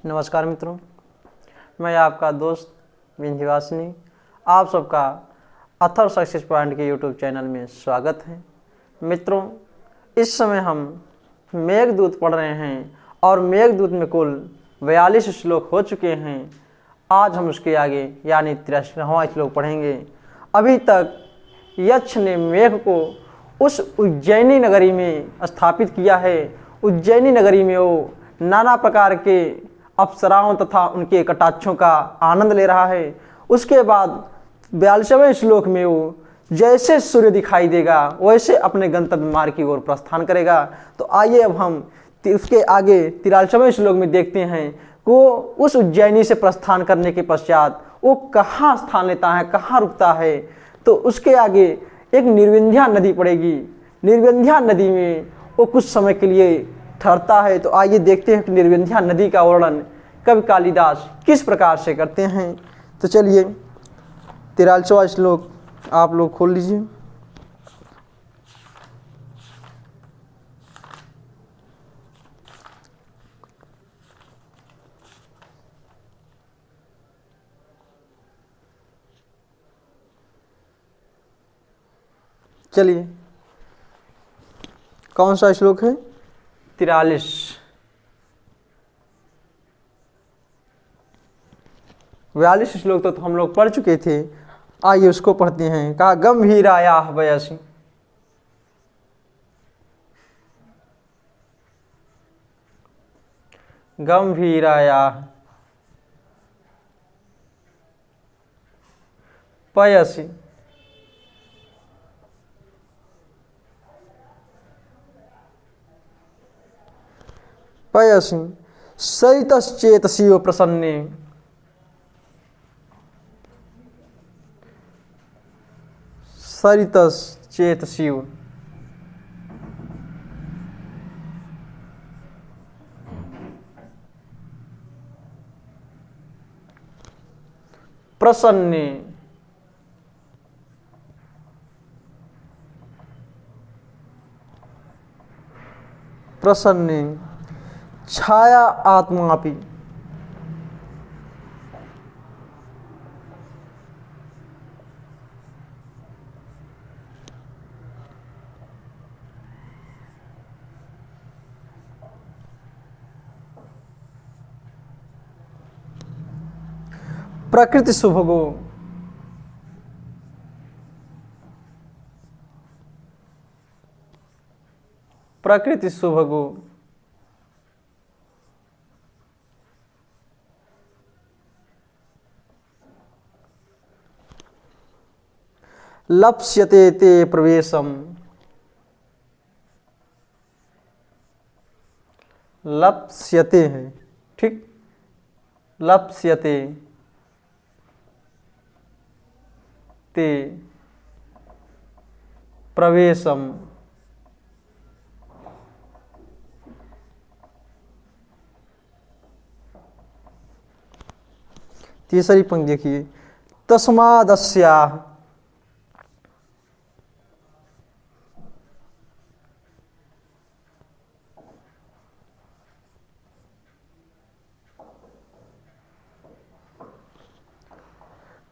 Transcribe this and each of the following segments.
नमस्कार मित्रों, मैं आपका दोस्त विंध्यवासिनी आप सबका अथर सक्सेस पॉइंट के यूट्यूब चैनल में स्वागत है। मित्रों, इस समय हम मेघदूत पढ़ रहे हैं और मेघदूत में कुल 42 श्लोक हो चुके हैं। आज हम उसके आगे यानी 83वां श्लोक पढ़ेंगे। अभी तक यक्ष ने मेघ को उस उज्जैनी नगरी में स्थापित किया है। उज्जैनी नगरी में वो नाना प्रकार के अप्सराओं तथा उनके कटाक्षों का आनंद ले रहा है। उसके बाद 42वें श्लोक में वो जैसे सूर्य दिखाई देगा वैसे अपने गंतव्य मार्ग की ओर प्रस्थान करेगा। तो आइए अब हम उसके आगे 43वें श्लोक में देखते हैं कि वो उस उज्जैनी से प्रस्थान करने के पश्चात वो कहाँ स्थान लेता है, कहाँ रुकता है। तो उसके आगे एक निर्विंध्या नदी पड़ेगी। निर्विंध्या नदी में वो कुछ समय के लिए ठहरता है। तो आइए देखते हैं कि निर्विंध्या नदी का वर्णन कवि कालिदास किस प्रकार से करते हैं। तो चलिए 43वां श्लोक आप लोग खोल लीजिए। चलिए, कौन सा श्लोक है? 43। 42 श्लोक तो हम लोग पढ़ चुके थे। आइए उसको पढ़ते हैं। कहा गंभीराया वयसि गंभीराया पयसि पयसि सरितश्चेतसियो प्रसन्ने सरितश्चेतसियो प्रसन्ने प्रसन्ने छाया आत्मापि प्रकृति सुभगो प्रकृति सुभगो लप्स्यते ते प्रवेशम लप्स्यते है, ठीक, लप्स्यते ते प्रवेशम तीसरी पंक्ति देखिए। तस्मादस्याः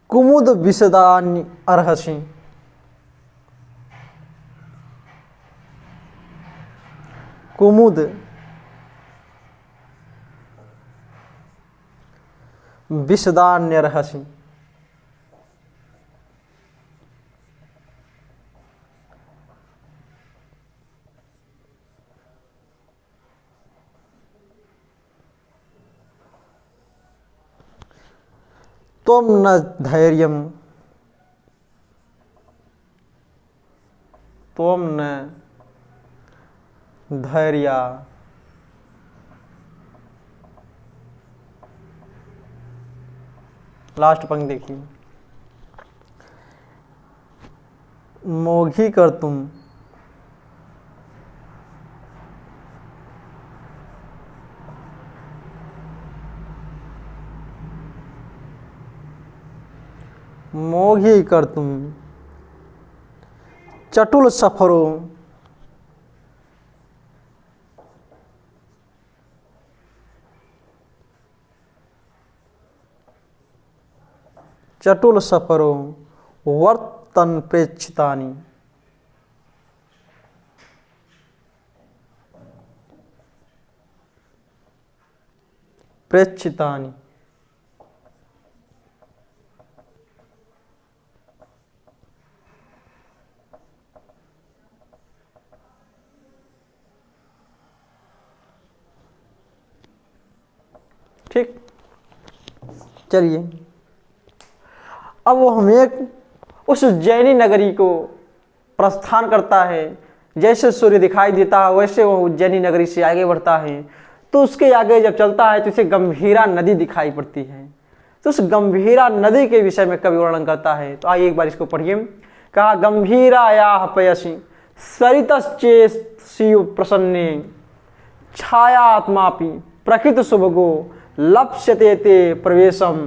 कुमुद विशदानि अर्हसि कुमुद विशदान्यर्हसि त्वं न धैर्यं त्वं न धैर्या लास्ट पंक्ति देखिए। मोघी कर तुम मोघी कर तुम चटुल सफरो चटुल सफरो वर्तन प्रेक्षितानि। प्रेक्षितानि ठीक। चलिए अब वो हमें उस उज्जैनी नगरी को प्रस्थान करता है। जैसे सूर्य दिखाई देता है वैसे वो उज्जैनी नगरी से आगे बढ़ता है। तो उसके आगे जब चलता है तो उसे गंभीरा नदी दिखाई पड़ती है। तो उस गंभीरा नदी के विषय में कवि वर्णन करता है। तो आइए एक बार इसको पढ़िए। कहा गंभीरायाः पयसि सरितश्चेत्स्यु प्रसन्ने छायात्मापि प्रकृत सुभगो लप्स्यते ते प्रवेशम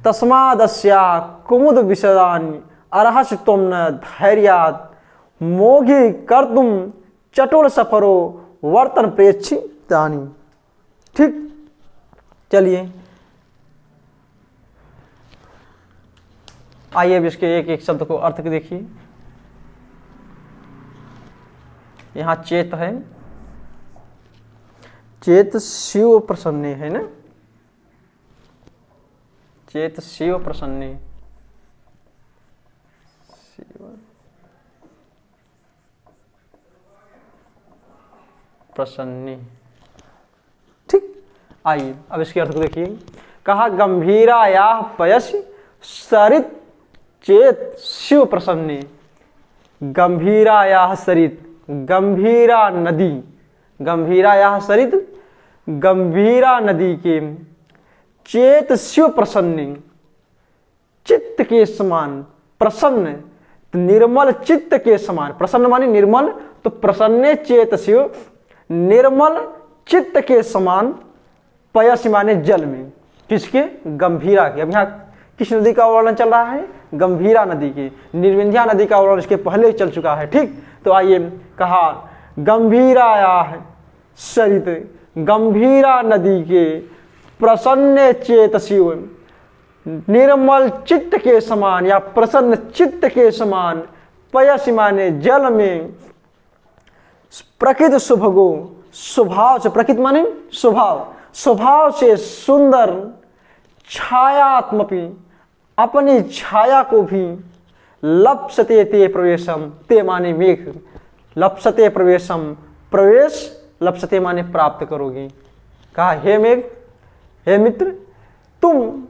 तस्मादस्या कुमुद विशदानि अर्हसि त्वं न धैर्यात् मोघि कर्तुम चटुल सफरो वर्तन प्रेक्षितानि। ठीक। चलिए आइए अब इसके एक एक शब्द को अर्थ के देखिए। यहां चेत है, चेत शिव प्रसन्ने है ना, चेत शिव प्रसन्ने, शिव प्रसन्ने। ठीक। आइए अब इसके अर्थ को देखिए। कहा गंभीरायाः पयसि सरित चेत शिव प्रसन्ने। गंभीरायाः सरित, गंभीरा नदी, गंभीरायाः सरित गंभीरा नदी के चेत शिव प्रसन्ने चित्त के समान, प्रसन्न निर्मल चित्त के समान, प्रसन्न माने निर्मल, तो प्रसन्ने चेत शिव निर्मल चित्त के समान, पयस माने जल में, किसके? गंभीरा के। अब यहाँ किस नदी का वर्णन चल रहा है? गंभीरा नदी के। निर्विंध्या नदी का वर्णन इसके पहले ही चल चुका है। ठीक। तो आइए कहा गंभीरायाः सरित, गंभीरा नदी के प्रसन्न चेत शिव निर्मल चित्त के समान या प्रसन्न चित्त के समान, पयस माने जल में, प्रकृत सुभगो स्वभाव से, प्रकृत माने स्वभाव, स्वभाव से सुंदर, छायात्मपि अपनी छाया को भी, लप्स्यते ते प्रवेशम, ते माने मेघ, लप्स्यते प्रवेशम प्रवेश, लप्स्यते माने प्राप्त करोगी। कहा हे मेघ, हे मित्र, तुम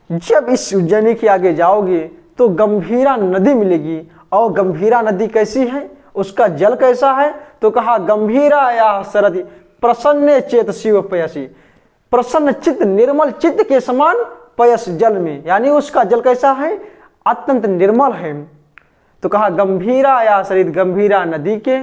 जब इस उज्जैनी के आगे जाओगे तो गंभीरा नदी मिलेगी। और गंभीरा नदी कैसी है, उसका जल कैसा है? तो कहा गंभीरायाः सरति प्रसन्न चेत शिव पयसि, प्रसन्न चित्त निर्मल चित्त के समान, पयस जल में, यानी उसका जल कैसा है? अत्यंत निर्मल है। तो कहा गंभीरायाः सरित, गंभीरा नदी के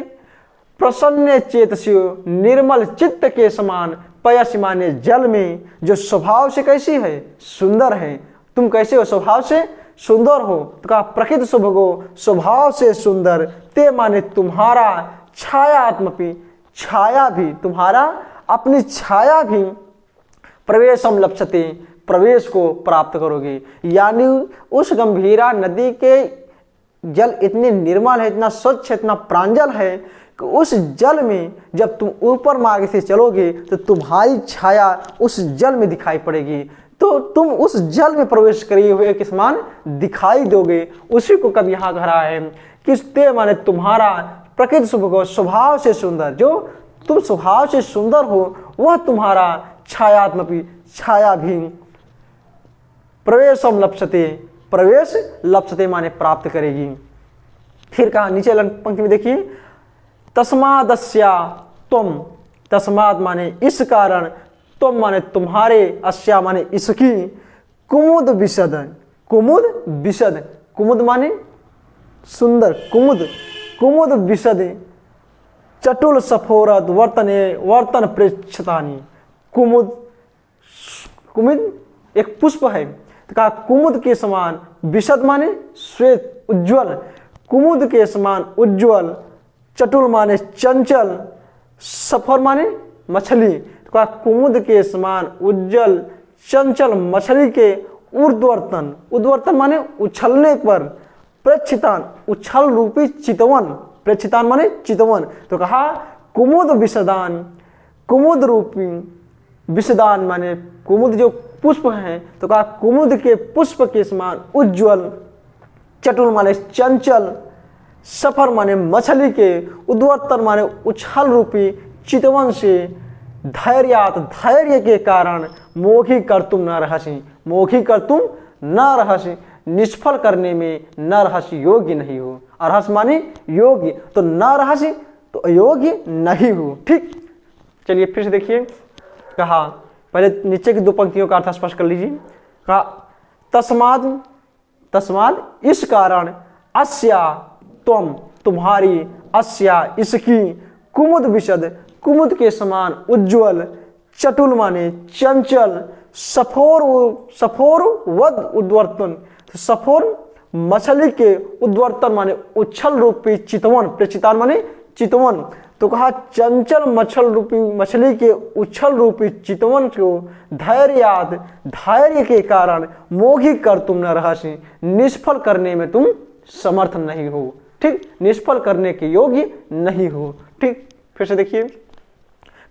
प्रसन्न चेत शिव निर्मल चित्त के समान, पयस माने जल में, जो स्वभाव से कैसी है? सुंदर है। तुम कैसे हो? स्वभाव से सुंदर हो। तो कहा प्रकृत सुभगो स्वभाव से सुंदर, ते माने तुम्हारा, छायात्मपि छाया भी, तुम्हारा अपनी छाया भी, प्रवेशम लप्स्यते प्रवेश को प्राप्त करोगे। यानी उस गंभीरा नदी के जल इतने निर्मल है, इतना स्वच्छ, इतना प्रांजल है कि उस जल में जब तुम ऊपर मार्ग से चलोगे तो तुम्हारी छाया उस जल में दिखाई पड़ेगी। तो तुम उस जल में प्रवेश करे हुए के समान दिखाई दोगे। उसी को कब यहाँ कह रहा है कि ते माने तुम्हारा, प्रकृति सुभगो स्वभाव से सुंदर, जो तुम स्वभाव से सुंदर हो वह तुम्हारा छायात्मपि छाया भी, प्रवेशम लप्स्यते प्रवेश, लप्स्यते माने प्राप्त करेगी। फिर कहा नीचे पंक्ति में देखिए, तस्मादस्या तुम, तस्माद माने इस कारण, तुम माने तुम्हारे, अस्या माने इसकी, कुमुद विशद, कुमुद विशद, कुमुद माने सुंदर, कुमुद, कुमुद विशद चटुल सफोरत वर्तने वर्तन प्रेक्षतानि। कुमुद, कुमुद एक पुष्प है, तो कहा कुमुद के समान, विशद माने श्वेत उज्ज्वल, कुमुद के समान उज्ज्वल, चटुल माने चंचल, सफर माने मछली, तो कहा कुमुद के समान उज्जवल चंचल मछली के ऊर्ध्वर्तन, ऊर्ध्वर्तन माने उछलने पर, प्रेक्षितान उछल रूपी चितवन, प्रेक्षितान माने चितवन। तो कहा कुमुद विषदान, कुमुद रूपी विषदान माने कुमुद जो पुष्प हैं, तो कहा कुमुद के पुष्प के समान उज्ज्वल, चटुल माने चंचल, सफर माने मछली के, उद्वर्तन माने उछल रूपी चितवन से, धैर्यात धैर्य के कारण, मोघी कर तुम न रहसी, मोघी कर तुम न रहसी, निष्फल करने में न रहसी, योग्य नहीं हो। अरहस माने योग्य, तो न रहसी तो अयोग्य नहीं हो। ठीक, चलिए फिर से देखिए, कहा पहले नीचे की दो पंक्तियों का अर्थ स्पष्ट कर लीजिए। कहा तस्माद, तस्माद इस कारण, अस्या त्वम तुम्हारी, अस्या इसकी, कुमुद विशद कुमुद के समान उज्ज्वल, चटुल माने चंचल, सफोर सफोर वद उद्वर्तन, तो सफोर मछली के, उद्वर्तन माने उछल रूपी चितवन, प्रचितान माने चितवन। तो कहा चंचल मछल रूपी मछली के उछल रूपी चितवन को धैर्याद धैर्य के कारण, मोघी कर तुम न रहसी, निष्फल करने में तुम समर्थ नहीं हो। ठीक, निष्फल करने के योग्य नहीं हो। ठीक, फिर से देखिए,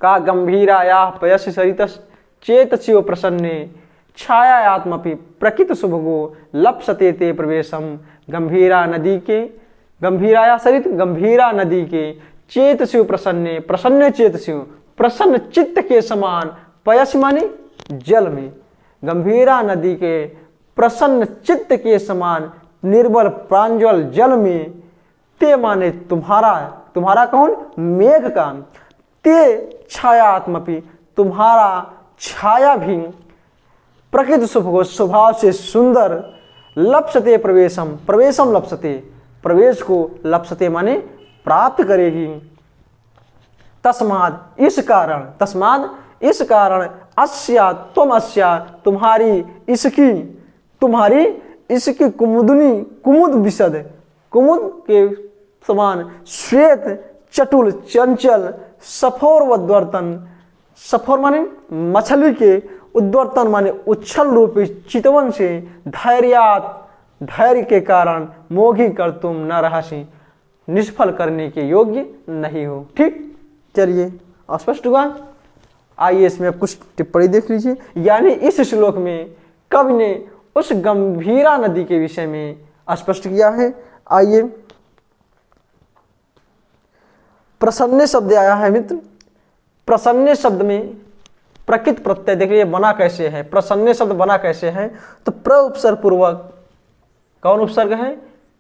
कहा गंभीराया पयसि सरितस् चेतस्यो प्रसन्ने, छायात्मपि प्रकृत शुभगो लप्सते ते प्रवेशम। गंभीरा नदी के, गंभीराया सरित गंभीरा नदी के, चेतस्यो प्रसन्ने, प्रसन्न चेतस्यो, प्रसन्न चित्त के समान, पयस माने जल में, गंभीरा नदी के प्रसन्न चित्त के समान, निर्बल प्रांजल जल में, ते माने तुम्हारा, तुम्हारा कौन, मेघ का, ते छायात्मपि तुम्हारा छाया भी, प्रकृति शुभ हो स्वभाव से सुंदर, लप्सते प्रवेशम, प्रवेशम लप्सते, प्रवेश को लप्सते माने प्राप्त करेगी। तस्माद इस कारण, तस्माद इस कारण, अस्या तुम, अस्या तुम्हारी, इसकी तुम्हारी, इसकी कुमुदनी, कुमुद विशद, कुमुद के समान, श्वेत चटुल चंचल, सफोर उद्वर्तन, सफोर माने मछली के, उद्वर्तन माने उच्छल रूपी चितवन से, धैर्यात धैर्य के कारण, मोघी कर तुम न रहसी, निष्फल करने के योग्य नहीं हो। ठीक, चलिए स्पष्ट हुआ। आइए इसमें कुछ टिप्पणी देख लीजिए। यानी इस श्लोक में कवि ने उस गंभीरा नदी के विषय में स्पष्ट किया है। आइए, प्रसन्न शब्द आया है मित्र। प्रसन्न शब्द में प्रकृत प्रत्यय देखिए बना कैसे है, प्रसन्न शब्द बना कैसे है, तो प्र उपसर्ग पूर्वक, कौन उपसर्ग है,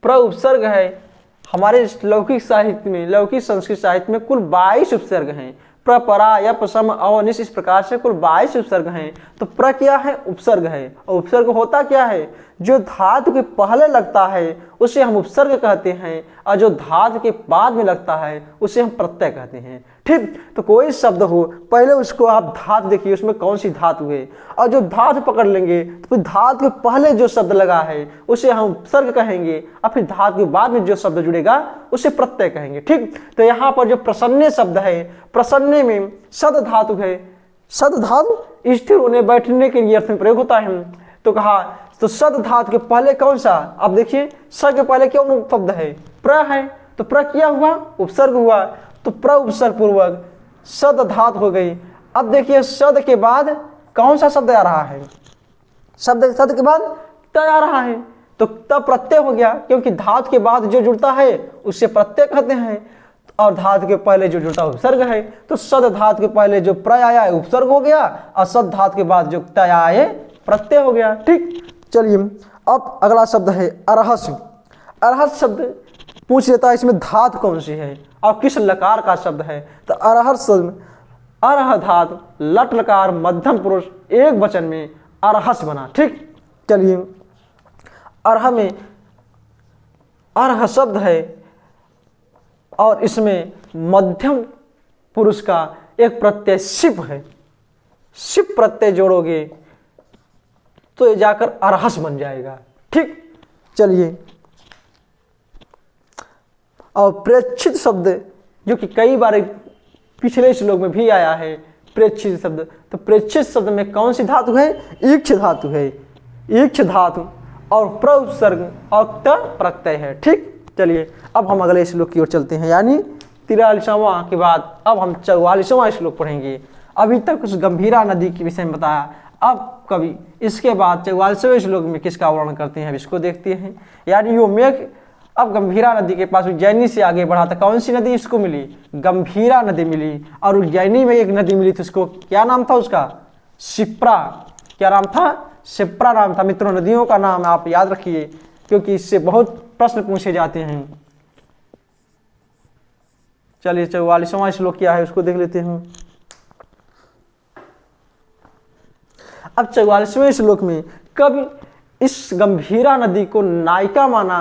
प्र उपसर्ग है। हमारे लौकिक साहित्य में, लौकिक संस्कृत साहित्य में कुल 22 उपसर्ग हैं। प्र, परा, यप, सम, अव, निस, इस प्रकार से कुल 22 उपसर्ग हैं। तो प्र क्या है, उपसर्ग है। और उपसर्ग होता क्या है, जो धातु के पहले लगता है उसे हम उपसर्ग कहते हैं, और जो धातु के बाद में लगता है उसे हम प्रत्यय कहते हैं। ठीक, तो कोई शब्द हो, पहले उसको आप धातु देखिए उसमें कौन सी धातु है, और जो धातु पकड़ लेंगे तो फिर धातु के पहले जो शब्द लगा है उसे हम उपसर्ग कहेंगे, और फिर धातु के बाद में जो शब्द जुड़ेगा उसे प्रत्यय कहेंगे। ठीक, तो यहाँ पर जो प्रसन्न शब्द है, प्रसन्न में सद धातु है। सद धातु स्थिर होने बैठने के लिए अर्थ में प्रयोग होता है। तो कहा तो सद धातु के पहले कौन सा, अब देखिए स के पहले कौन शब्द है, प्र है। तो प्र क्या हुआ, उपसर्ग हुआ। तो प्र उपसर्ग पूर्वक सद धातु हो गई। अब देखिए सद के बाद कौन सा शब्द आ रहा है, शब्द सद के बाद त आ रहा है, तो त प्रत्यय हो गया, क्योंकि धातु के बाद जो जुड़ता है उससे प्रत्यय कहते हैं, और धातु के पहले जो जुड़ता है उपसर्ग है। तो सद धातु के पहले जो प्र आया है उपसर्ग हो गया, और सद धातु के बाद जो त आया है प्रत्यय हो गया। ठीक, चलिए अब अगला शब्द है अरहस। अरहस शब्द पूछ लेता है इसमें धातु कौन सी है और किस लकार का शब्द है। तो अरहस शब्द, अरह धातु लट लकार मध्यम पुरुष एक वचन में अरहस बना। ठीक, चलिए अरह में अरह शब्द है और इसमें मध्यम पुरुष का एक प्रत्यय सिप है। सिप प्रत्यय जोड़ोगे तो ये जाकर अरहस बन जाएगा। ठीक, चलिए और प्रेक्षित शब्द जो कि कई बार पिछले श्लोक में भी आया है, प्रेक्षित शब्द। तो प्रेक्षित शब्द में कौन सी धातु है, ईक्ष धातु है। ईक्ष धातु और प्र उपसर्ग और त प्रत्यय है। ठीक, चलिए अब हम अगले श्लोक की ओर चलते हैं, यानी 43वां के बाद अब हम 44वां श्लोक पढ़ेंगे। अभी तक उस गंभीरा नदी के विषय में बताया, अब कवि इसके बाद 44वें श्लोक में किसका वर्णन करते हैं, अब इसको देखते हैं। यानी यो मेघ अब गंभीरा नदी के पास उज्जैनी से आगे बढ़ा था। कौन सी नदी इसको मिली, गंभीरा नदी मिली, और उज्जैनी में एक नदी मिली थी, उसको क्या नाम था उसका, शिप्रा। क्या नाम था, शिप्रा नाम था। मित्रों, नदियों का नाम आप याद रखिए क्योंकि इससे बहुत प्रश्न पूछे जाते हैं। चलिए 44वां श्लोक क्या है उसको देख लेते हैं। अब 44वें श्लोक में कवि इस गंभीरा नदी को नायिका माना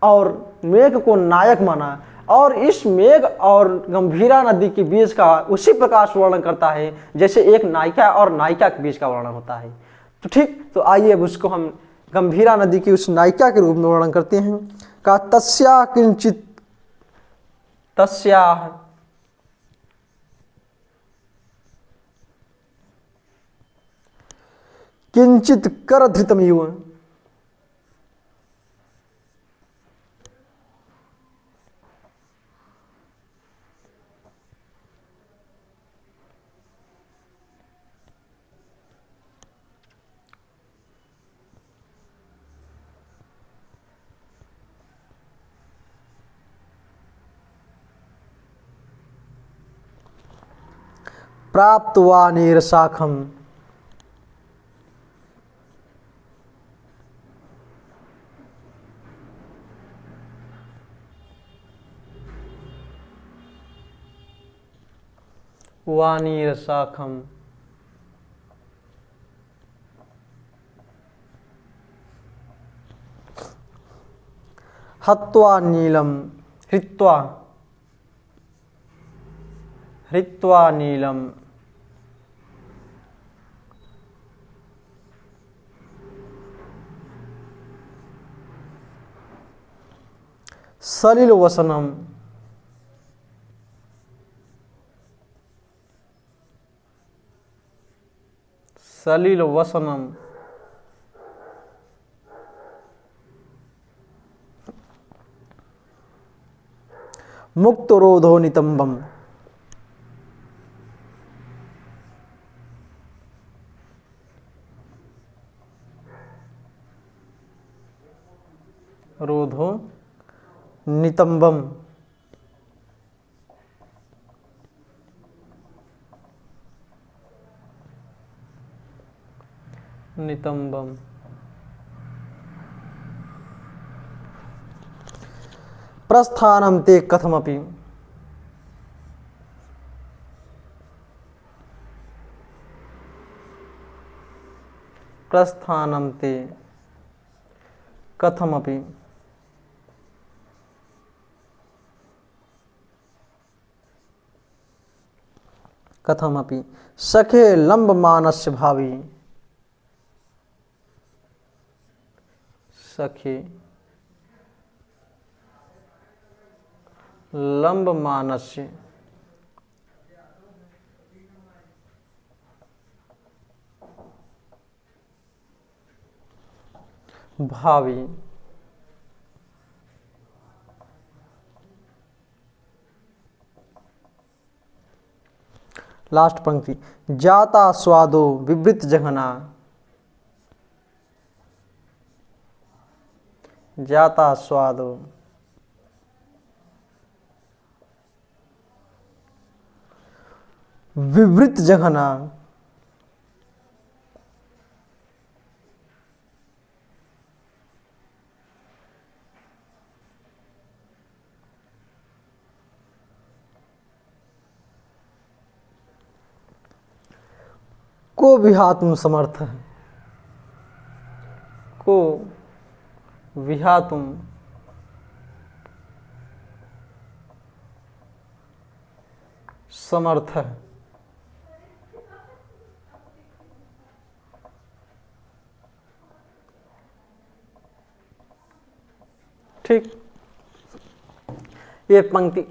और मेघ को नायक माना, और इस मेघ और गंभीरा नदी के बीच का उसी प्रकार से वर्णन करता है जैसे एक नायिका और नायिका के बीच का वर्णन होता है। तो ठीक, तो आइए अब उसको हम गंभीरा नदी की उस नायिका के रूप में वर्णन करते हैं। का तस्या किंचित, तस्या किंचित कर धृतमिव, प्राप्त्वा नीरशाखम, वानीरशाखम, हत्वा नीलम, हृत्वा, हृत्वा नीलम, सलिल वसनम, सलिल वसनम, मुक्त रोधो नितंबम, रोधो नितंबम, नितंबम। प्रस्थानम ते कथमपि, प्रस्थानम ते कथमपि, कथमपि सखे लंब मानस्य भावी, सखे लंब मानस्य भावी। लास्ट पंक्ति, जाता स्वादो विवृत जघना, जाता स्वादो विवृत जघना, को विहातुम समर्थ, को विहातुम समर्थ। ठीक, ये पंक्ति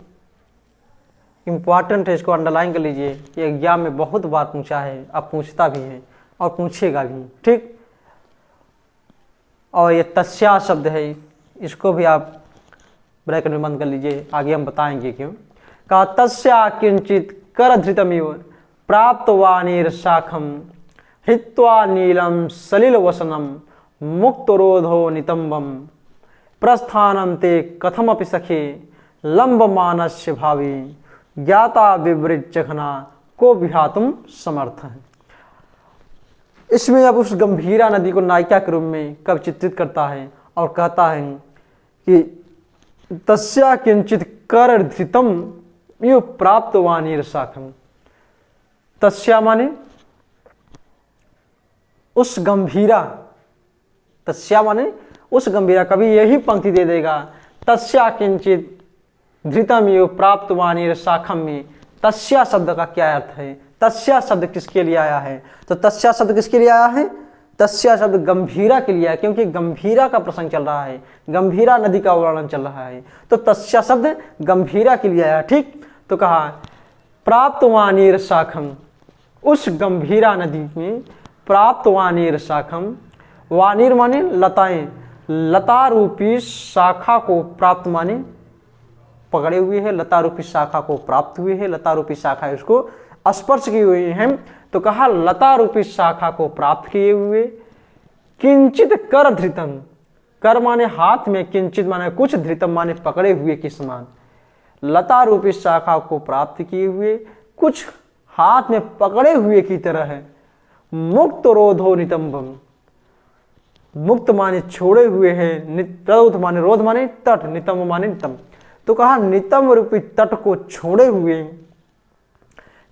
इम्पॉर्टेंट है, इसको अंडरलाइन कर लीजिए। ये एग्जाम में बहुत बार पूछा है, अब पूछता भी है और पूछेगा भी। ठीक, और ये तस्या शब्द है, इसको भी आप ब्रैकेट में बंद कर लीजिए, आगे हम बताएंगे क्यों। कहा तस्या किंचित कर धृतमिव प्राप्त वाणीर शाखम हित्वा नीलम सलिल वसनम मुक्त रोधो नितंबम प्रस्थानम ते कथमपि सखे लंब मानस्य भावी ज्ञाता विवृत चखना को विहातुम समर्थ है। इसमें अब उस गंभीरा नदी को नायिका के रूप में कब चित्रित करता है और कहता है कि तस्या किंचित कर धृतम यो प्राप्त वाणीर शाखम। तस्या माने उस गंभीरा, तस्या माने उस गंभीरा, कभी यही पंक्ति दे देगा तस्या किंचित धृतम यो प्राप्त वाणीर शाखम में तस्या शब्द का क्या अर्थ है, तस्या शब्द किसके लिए आया है? तो तस्या शब्द किसके लिए आया है? तस्या शब्द गंभीरा के लिए आया, क्योंकि गंभीरा का प्रसंग चल रहा है, गंभीरा नदी का वर्णन चल रहा है, तो तस्या शब्द गंभीरा के लिए आया। ठीक, तो कहा प्राप्त वाणीर शाखम, उस गंभीरा नदी में प्राप्त वाणीर शाखम, वाणीर माने लताएं, लता रूपी शाखा को प्राप्त माने पकड़े हुए है, लता रूपी शाखा को प्राप्त हुए है, लता रूपी शाखा उसको स्पर्श किए हुए हैं। तो कहा लता रूपी शाखा को प्राप्त किए हुए, किंचित कर धृतम, कर माने हाथ में, किंचित माने कुछ, धृतम माने पकड़े हुए के समान, लता रूपी शाखा को प्राप्त किए हुए, कुछ हाथ में पकड़े हुए की तरह है। मुक्त रोधो नितंबम, मुक्त माने छोड़े हुए हैं, रोध माने रोध माने तट, नितंब माने नितंब। तो कहा नितंब रूपी तट को छोड़े हुए,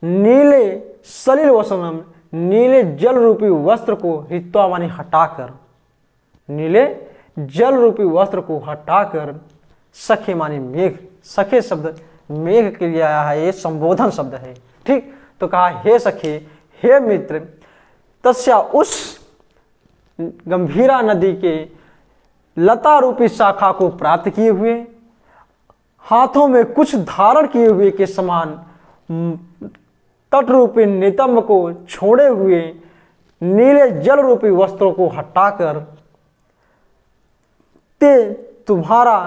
नीले सलिल वसनम, नीले जल रूपी वस्त्र को हित्वा माने हटाकर, नीले जल रूपी वस्त्र को हटाकर, सखे माने मेघ, सखे शब्द मेघ के लिए आया है, ये संबोधन शब्द है। ठीक, तो कहा हे सखे, हे मित्र, तस्या उस गंभीरा नदी के लता रूपी शाखा को प्राप्त किए हुए, हाथों में कुछ धारण किए हुए के समान, तट रूपी नितंब को छोड़े हुए, नीले जल रूपी वस्त्रों को हटाकर, ते तुम्हारा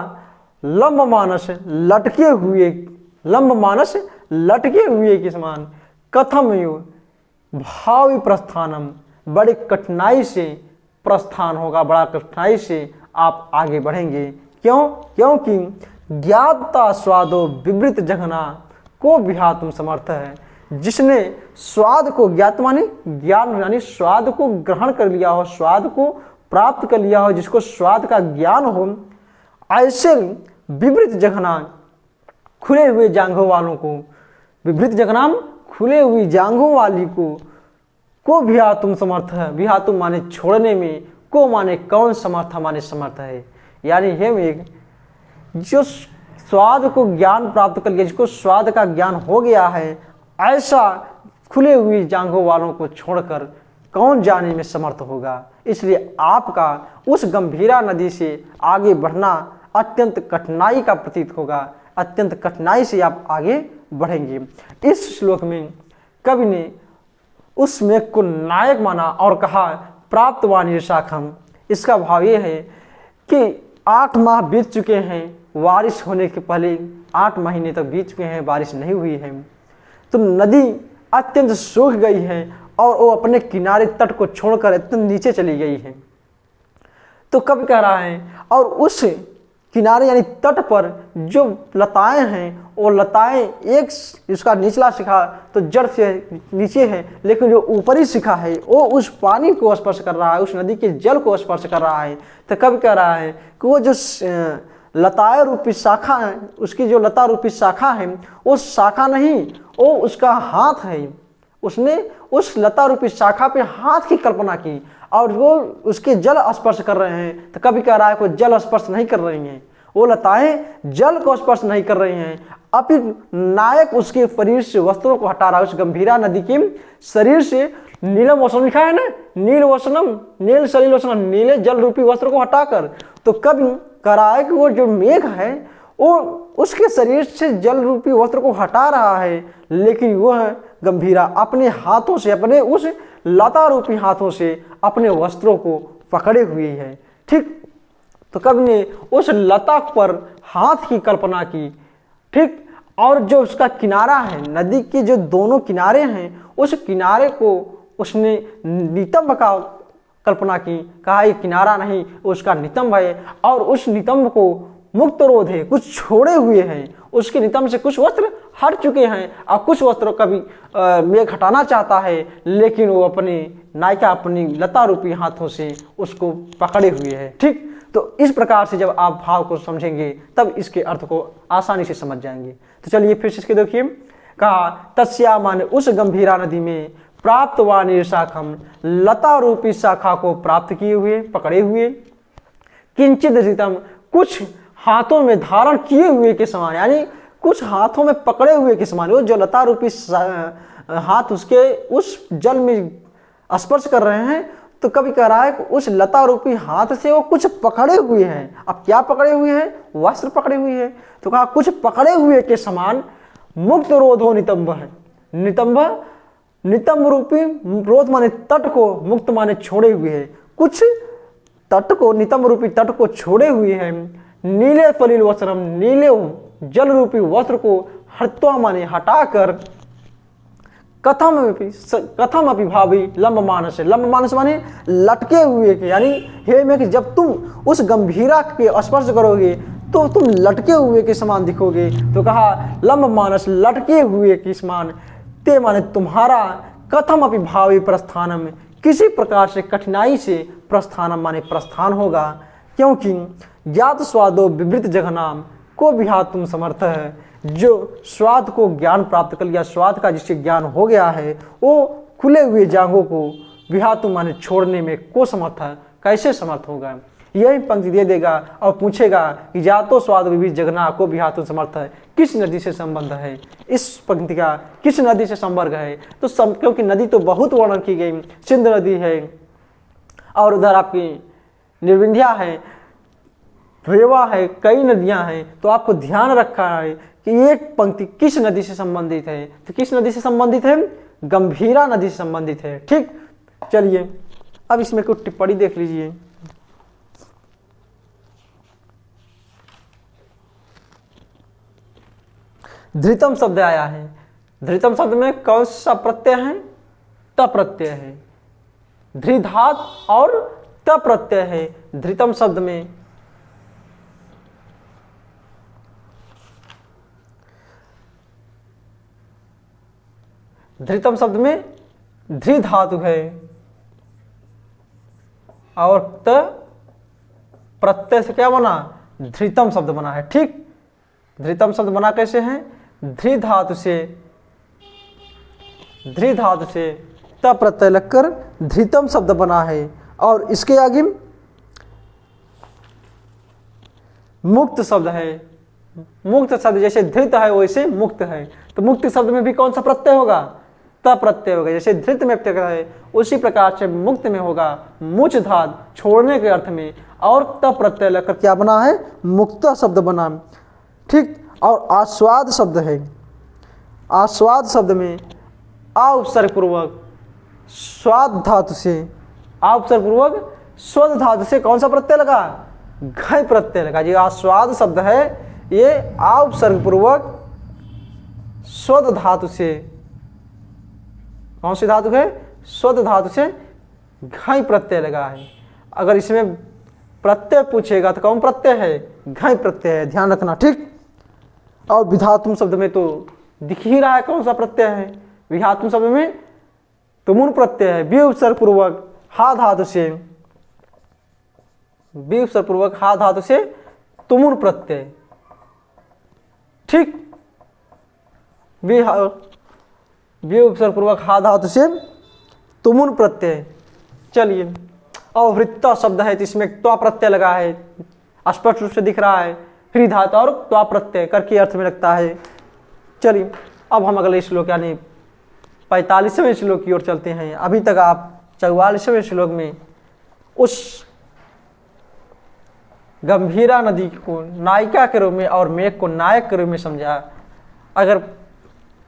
लंब मानस लटके हुए, लंब मानस लटके हुए के समान, कथम यो भावी प्रस्थानम, बड़ी कठिनाई से प्रस्थान होगा, बड़ा कठिनाई से आप आगे बढ़ेंगे। क्यों? क्योंकि ज्ञाता स्वादो विवृत जघना को विहातुम समर्थ है, जिसने स्वाद को, ज्ञात माने ज्ञान यानी स्वाद को ग्रहण कर लिया हो, स्वाद को प्राप्त कर लिया हो, जिसको स्वाद का ज्ञान हो, ऐसे विवृत जघना, खुले हुए जांघों वालों को, विवृत जघनाम खुले हुई जांघों वाली को विहातुम समर्थ है। विहातुम माने छोड़ने में, को माने कौन, समर्थ माने समर्थ है। यानी हे मेघ, जो स्वाद को ज्ञान प्राप्त कर लिया, जिसको स्वाद का ज्ञान हो गया है, ऐसा खुले हुई जांघों वालों को छोड़कर कौन जाने में समर्थ होगा। इसलिए आपका उस गंभीरा नदी से आगे बढ़ना अत्यंत कठिनाई का प्रतीत होगा, अत्यंत कठिनाई से आप आगे बढ़ेंगे। इस श्लोक में कवि ने उस मेघ को नायक माना और कहा प्राप्त वाणी शाखम। इसका भाव ये है कि 8 माह बीत चुके हैं, बारिश होने के पहले 8 महीने तक बीत चुके हैं, बारिश नहीं हुई है, तो नदी अत्यंत सूख गई है और वो अपने किनारे तट को छोड़कर अत्यंत नीचे चली गई है। तो कवि कह रहा है, और उस किनारे यानी तट पर जो लताएं हैं, वो लताएं, एक इसका निचला शिखा तो जड़ से नीचे है, लेकिन जो ऊपरी शिखा है वो उस पानी को स्पर्श कर रहा है, उस नदी के जल को स्पर्श कर रहा है। तो कवि कह रहा है कि वो जो लताएं रूपी शाखा है, उसकी जो लता रूपी शाखा है, वो शाखा नहीं, वो उसका हाथ है। उसने उस लता रूपी शाखा पे हाथ की कल्पना की और वो उसके जल स्पर्श कर रहे हैं। तो कभी कह रहा है कोई जल स्पर्श नहीं कर रही हैं, वो लताएं जल को स्पर्श नहीं कर रही हैं, अपितु नायक उसके शरीर से वस्त्रों को हटा रहा है। उस गंभीरा नदी के शरीर से नीलम वसनम लिखा है ना, नील वसनम, नील सलिल वसनम, नीले जल रूपी वस्त्र को हटाकर। तो कभी कह रहा है कि वो जो मेघ है वो उसके शरीर से जल रूपी वस्त्र को हटा रहा है, लेकिन वह गंभीरा अपने हाथों से, अपने उस लता रूपी हाथों से अपने वस्त्रों को पकड़े हुए है। ठीक। तो कवि ने उस लता पर हाथ की कल्पना की, ठीक। और जो उसका किनारा है, नदी के जो दोनों किनारे हैं, उस किनारे को उसने नितंब का कल्पना की, कहा ये किनारा नहीं उसका नितंब है, और उस नितंब को मुक्त रोध है, कुछ छोड़े हुए हैं, उसके नितंब से कुछ वस्त्र हट चुके हैं और कुछ वस्त्र कभी मेघ हटाना चाहता है, लेकिन वो अपने नायिका अपनी लता रूपी हाथों से उसको पकड़े हुए है, ठीक। तो इस प्रकार से जब आप भाव को समझेंगे तब इसके अर्थ को आसानी से समझ जाएंगे। तो चलिए फिर से इसके देखिए, कहा तस्या माने उस गंभीरा नदी में प्राप्त वाणी शाखम, लता रूपी शाखा को प्राप्त किए हुए, पकड़े हुए, किंचित ऋतम, कुछ हाथों में धारण किए हुए के समान, यानी कुछ हाथों में पकड़े हुए के समान, वो जो लता रूपी हाथ उसके उस जल में स्पर्श कर रहे हैं, तो कभी कह रहा है कि उस लता रूपी हाथ से वो कुछ पकड़े हुए हैं। अब क्या पकड़े हुए हैं? वस्त्र पकड़े हुए हैं। तो कहा कुछ पकड़े हुए के समान मुक्त रोधो नितंब है। नितंब, नितंब रूपी रोध माने तट को, मुक्त माने छोड़े हुए है, कुछ तट को, नितंब रूपी तट को छोड़े हुए हैं। नीले फलील वस्त्रम, नीले जल रूपी वस्त्र को हत्वा माने हटाकर, कथम अपि भावी लंब मानस है, लंब मानस माने लटके हुए के, यानी हे में कि जब तुम उस गंभीरा के स्पर्श करोगे तो तुम लटके हुए के समान दिखोगे। तो कहा लंब मानस, लटके हुए के समान, ते माने तुम्हारा, कथम अपि भावी प्रस्थानम, किसी प्रकार से कठिनाई से प्रस्थानम माने प्रस्थान होगा, क्योंकि ज्ञात स्वादो विवृत जघनाम को बिहा तुम समर्थ है, जो स्वाद को ज्ञान प्राप्त कर लिया, स्वाद का जिससे ज्ञान हो गया है, वो खुले हुए जांघों को विहातु माने छोड़ने में को समर्थ है, कैसे समर्थ होगा। यही पंक्ति दे देगा और पूछेगा कि जातो स्वाद विविध जगना को विहातु समर्थ है, किस नदी से संबंध है, इस पंक्ति का किस नदी से संपर्क है। तो क्योंकि नदी तो बहुत वर्णन की गई, सिंध नदी है और उधर आपकी निर्विंध्या है, रेवा है, कई नदियां हैं, तो आपको ध्यान रखा है कि ये पंक्ति किस नदी से संबंधित है। तो किस नदी से संबंधित है? गंभीरा नदी से संबंधित है, ठीक। चलिए अब इसमें कुछ टिप्पणी देख लीजिए। धृतम शब्द आया है, धृतम शब्द में कौन सा प्रत्यय है? त प्रत्यय है, धृधात और त प्रत्यय है धृतम शब्द में। धृतम शब्द में धृ धातु है और त प्रत्यय से क्या बना? धृतम शब्द बना है, ठीक। धृतम शब्द बना कैसे है? धृ धातु से त प्रत्यय लगकर धृतम शब्द बना है। और इसके आगे मुक्त शब्द है, मुक्त शब्द जैसे धृत है वैसे मुक्त है, तो मुक्त शब्द में भी कौन सा प्रत्यय होगा? त प्रत्यय होगा। जैसे धृत में प्रत्यय है उसी प्रकार से मुक्त में होगा मुच धात, छोड़ने के अर्थ में, और त प्रत्यय लगकर क्या बना है? मुक्त शब्द बना, ठीक। और आस्वाद शब्द है, आस्वाद शब्द में आ उपसर्ग पूर्वक स्वाद धातु से, आ उपसर्ग पूर्वक स्वद धातु से कौन सा प्रत्यय लगा? घय प्रत्यय लगा। जो आस्वाद शब्द है ये आ उपसर्ग पूर्वक स्वद धातु से, कौन सी धातु है? स्वद धातु से घय प्रत्यय लगा है। अगर इसमें प्रत्यय पूछेगा तो कौन प्रत्यय है? घय प्रत्यय है, ध्यान रखना, ठीक। और विधातुम शब्द में तो दिख ही रहा है कौन सा प्रत्यय है। विधातुम शब्द में तुमुन प्रत्यय है, बी उपसर्ग पूर्वक हा धातु से, बी उपसर्ग पूर्वक हा धातु से तुमुन प्रत्यय, ठीक। बी उपसर्ग पूर्वक हा धातु से तुमुन प्रत्यय। चलिए, और वृत्ता शब्द है तो इसमें त्वा प्रत्यय लगा है, स्पष्ट रूप से दिख रहा है, हृ धातु और त्वा प्रत्यय करके अर्थ में लगता है। चलिए अब हम अगले श्लोक यानी 45वें श्लोक की ओर चलते हैं। अभी तक आप 44वें श्लोक में उस गंभीरा नदी को नायिका के रूप में और मेघ को नायक के रूप में समझा। अगर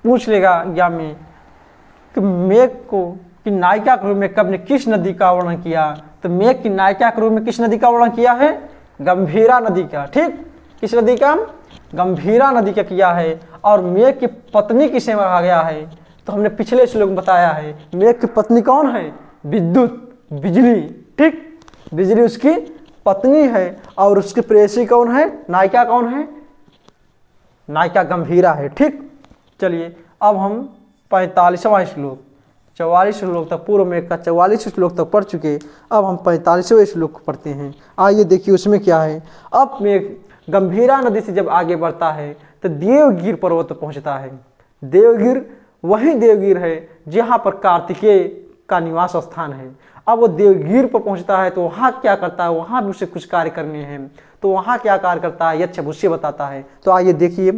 पूछ लेगा एग्जाम में कि मेघ को कि नायिका के रूप में कब ने किस नदी का वर्णन किया, तो मेघ की नायिका के रूप में किस नदी का वर्णन किया है? गंभीरा नदी का। ठीक, किस नदी का? गंभीरा नदी का किया है। और मेघ की पत्नी किसे कहा गया है? तो हमने पिछले श्लोक में बताया है, मेघ की पत्नी कौन है? विद्युत, बिजली। ठीक, बिजली उसकी पत्नी है। और उसकी प्रेयसी कौन है? नायिका कौन है? नायिका गंभीरा है। ठीक, चलिए अब हम 45वां श्लोक, 44 श्लोक तक, पूर्व में का 44 श्लोक तक पढ़ चुके। अब हम 45वें श्लोक को पढ़ते हैं। आइए देखिए उसमें क्या है। अब मेघ गंभीरा नदी से जब आगे बढ़ता है तो देवगिर पर्वत पर पहुंचता है। देवगिर वही देवगिर है जहाँ पर कार्तिकेय का निवास स्थान है। अब वो देवगिर पर पहुंचता है तो वहाँ क्या करता है? वहाँ भी उसे कुछ कार्य करने हैं। तो वहाँ क्या कार्य करता है? यक्ष उसे बताता है। तो आइए देखिए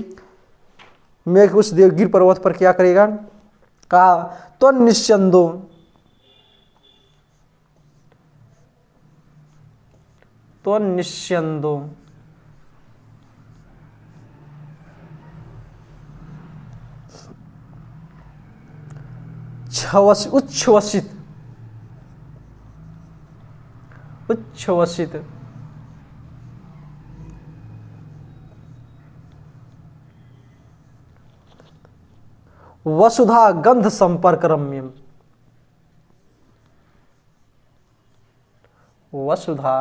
मेघ उस देवगिर पर्वत पर क्या करेगा। कहा तो निस्यंदो, तो निस्यंदो उच्छ्वसित, उच्छ्वसित वसुधा गंध संपर्क रम्यम, वसुधा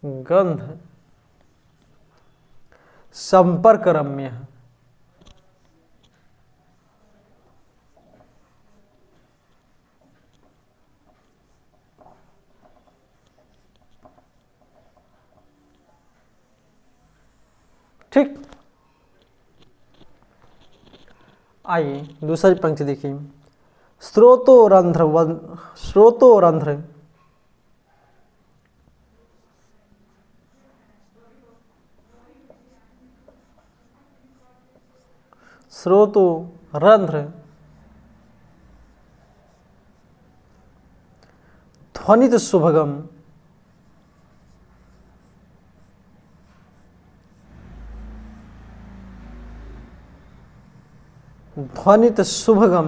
गंध संपर्क रम्य। ठीक, आइए दूसरी पंक्ति देखिए। स्रोतोरंध्र, स्रोतोरंध्र स्रोतोरंध्र ध्वनित शुभगम, ध्वनित शुभगम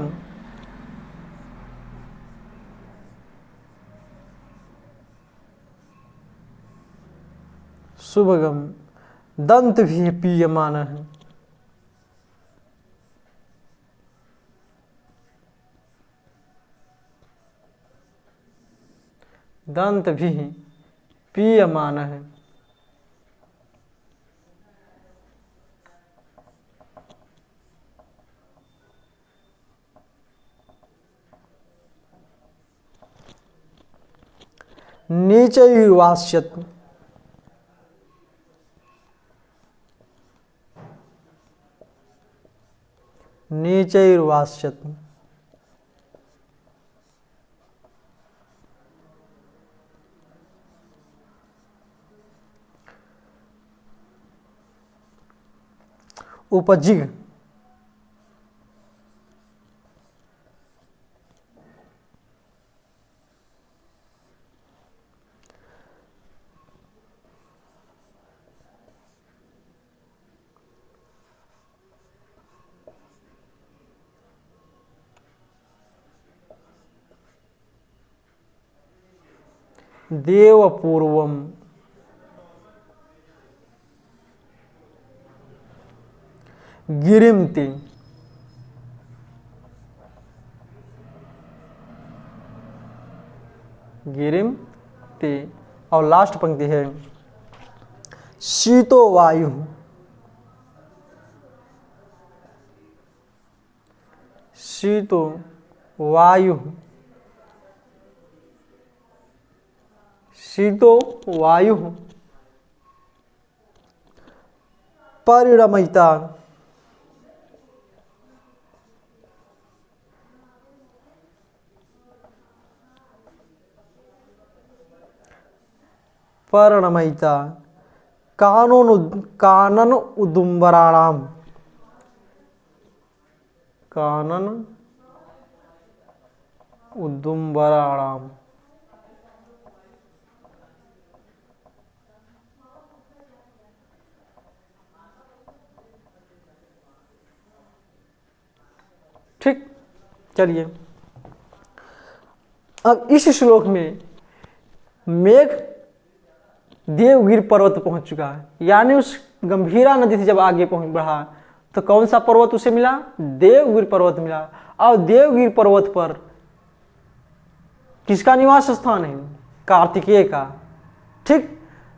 शुभगम दंत भी पीयमान है। दंत भी पीयमान है। नीचैर्वास्यत्, नीचैर्वास्यत् उपजिग, देवपूर्वम, गिरिमति, गिरिमति। और लास्ट पंक्ति है शीतो वायु, शीतो वायु, शीतो वायु परिणमयिता, परिणमयिता कानन उदुम्बराणाम, कानन उदुम्बराणाम। ठीक, चलिए अब इस श्लोक में मेघ देवगिर पर्वत पहुंच चुका है, यानी उस गंभीरा नदी से जब आगे पहुंच बढ़ा तो कौन सा पर्वत उसे मिला? देवगिर पर्वत मिला। और देवगिर पर्वत पर किसका निवास स्थान है? कार्तिकेय का। ठीक,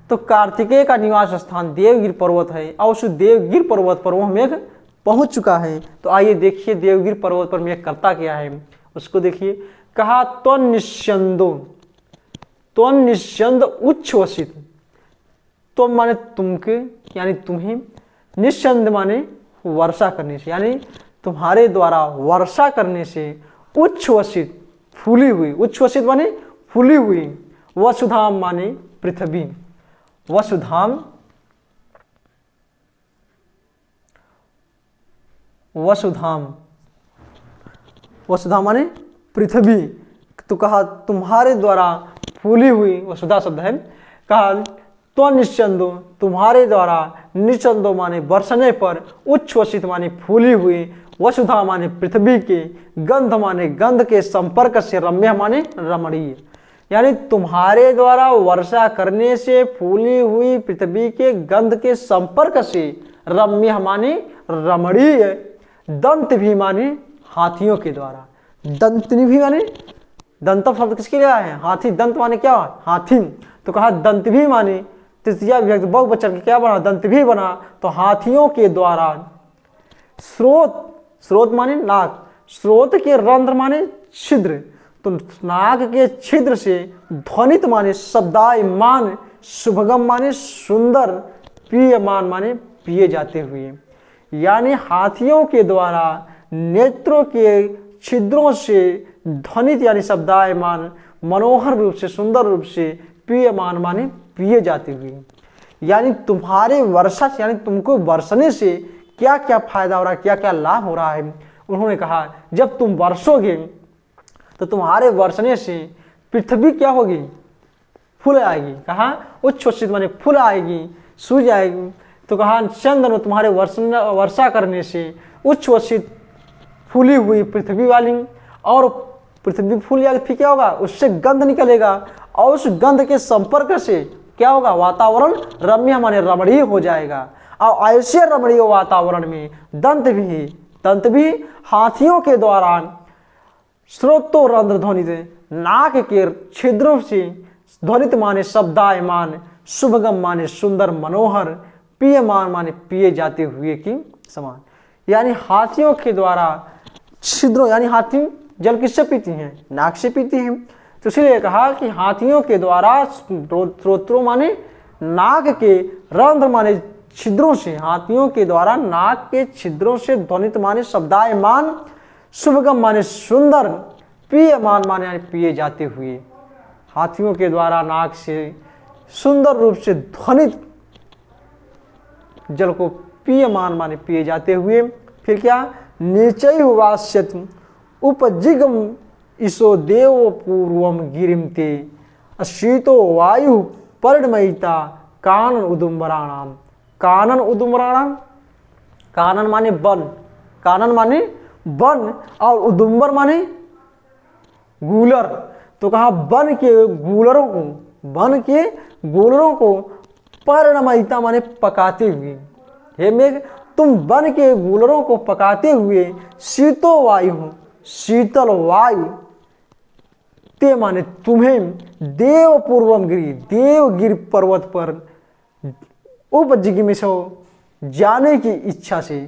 तो कार्तिकेय का निवास स्थान देवगिर पर्वत है और उस देवगिर पर्वत पर वह मेघ पहुंच चुका है। तो आइए देखिए देवगिर पर्वत पर मेघ करता क्या है, उसको देखिए। कहा त्वनिष्यंदो, त्वनिष्यंद उच्छ्वसित। तुम माने तुमके, यानी तुम्हें, निश्चंद माने वर्षा करने से, यानी तुम्हारे द्वारा वर्षा करने से, उच्छ्वसित फूली हुई, उच्छ्वसित माने फूली हुई, वसुधाम माने पृथ्वी, वसुधाम, वसुधाम, वसुधाम माने पृथ्वी। तो कहा तुम्हारे द्वारा फूली हुई, वसुधा शब्द है। कहा तो निश्चंदो, तुम्हारे द्वारा, निश्चंदो माने बरसने पर, उच्छ्वसित माने फूली हुई, वसुधा माने पृथ्वी के, गंध माने गंध के संपर्क से, रम्य माने रमणीय, यानी तुम्हारे द्वारा वर्षा करने से फूली हुई पृथ्वी के गंध के संपर्क से, रम्य माने रमणीय, दंत भी माने हाथियों के द्वारा, दंतनी भी माने, दंत शब्द किसके लिए आया है? हाथी। दंत माने क्या? हाथी। तो कहा दंत भी माने तृतीया विभक्ति बहुवचन के क्या बना? दंत भी बना। तो हाथियों के द्वारा, स्रोत, स्रोत माने नाक, स्रोत के रंध्र माने छिद्र, तो नाक के छिद्र से, ध्वनित माने शब्दायमान, शुभगम माने सुंदर, प्रियमान माने पिए जाते हुए, यानी हाथियों के द्वारा नेत्रों के छिद्रों से ध्वनित यानी शब्दायमान, मनोहर रूप से, सुंदर रूप से, प्रियमान माने पिए जाते हुए, यानी तुम्हारे वर्षा से, यानी तुमको बरसने से क्या क्या फायदा हो रहा है, क्या क्या लाभ हो रहा है। उन्होंने कहा जब तुम बरसोगे तो तुम्हारे बरसने से पृथ्वी क्या होगी? फूल आएगी। कहा उच्छ्वसित माने फूल आएगी, सूझ आएगी। तो कहा चंद्र तुम्हारे वर्षा करने से उच्छ्वसित फूली हुई पृथ्वी वाली, और पृथ्वी फूल जाएगी, फिर क्या होगा? उससे गंध निकलेगा, और उस गंध के संपर्क से क्या होगा? वातावरण रम्य माने रमणीय हो जाएगा। और ऐसे रमणीय वातावरण में दंत भी हाथियों के द्वारा स्रोतो रंध्र ध्वनित, नाक के छिद्रों से ध्वनित माने शब्दायमान, शुभगम माने सुंदर मनोहर, पियमान माने पिए जाते हुए की समान, यानी हाथियों के द्वारा छिद्रों, यानी हाथी जल किससे पीती हैं? नाक से पीती हैं। तो इसलिए कहा कि हाथियों के द्वारा स्रोत्रों माने नाक के, रंध्र माने छिद्रों से, हाथियों के द्वारा नाक के छिद्रों से ध्वनित माने शब्दायमान, शुभगम माने सुंदर, प्रियमान माने पिए जाते हुए, हाथियों के द्वारा नाक से सुंदर रूप से ध्वनित जल को प्रियमान माने पिए जाते हुए, फिर क्या? नीचे वास्यत उपजिगम इसो देव पूर्वम गिरिमते अशीतो वायु पर्णमयिता कानन उदुम्बराणाम, कानन उदुम्बराणाम, कानन माने वन, कानन माने वन, और उदुम्बर माने गूलर। तो कहा वन के गूलरों को, वन के गूलरों को पर्णमयिता माने पकाते हुए, हे मेघ तुम वन के गूलरों को पकाते हुए, शीतो वायु, शीतल वायु, ते माने तुम्हें, देव पूर्वम गिरी, देवगिर पर्वत पर, उपजिगिमिषो जाने की इच्छा से,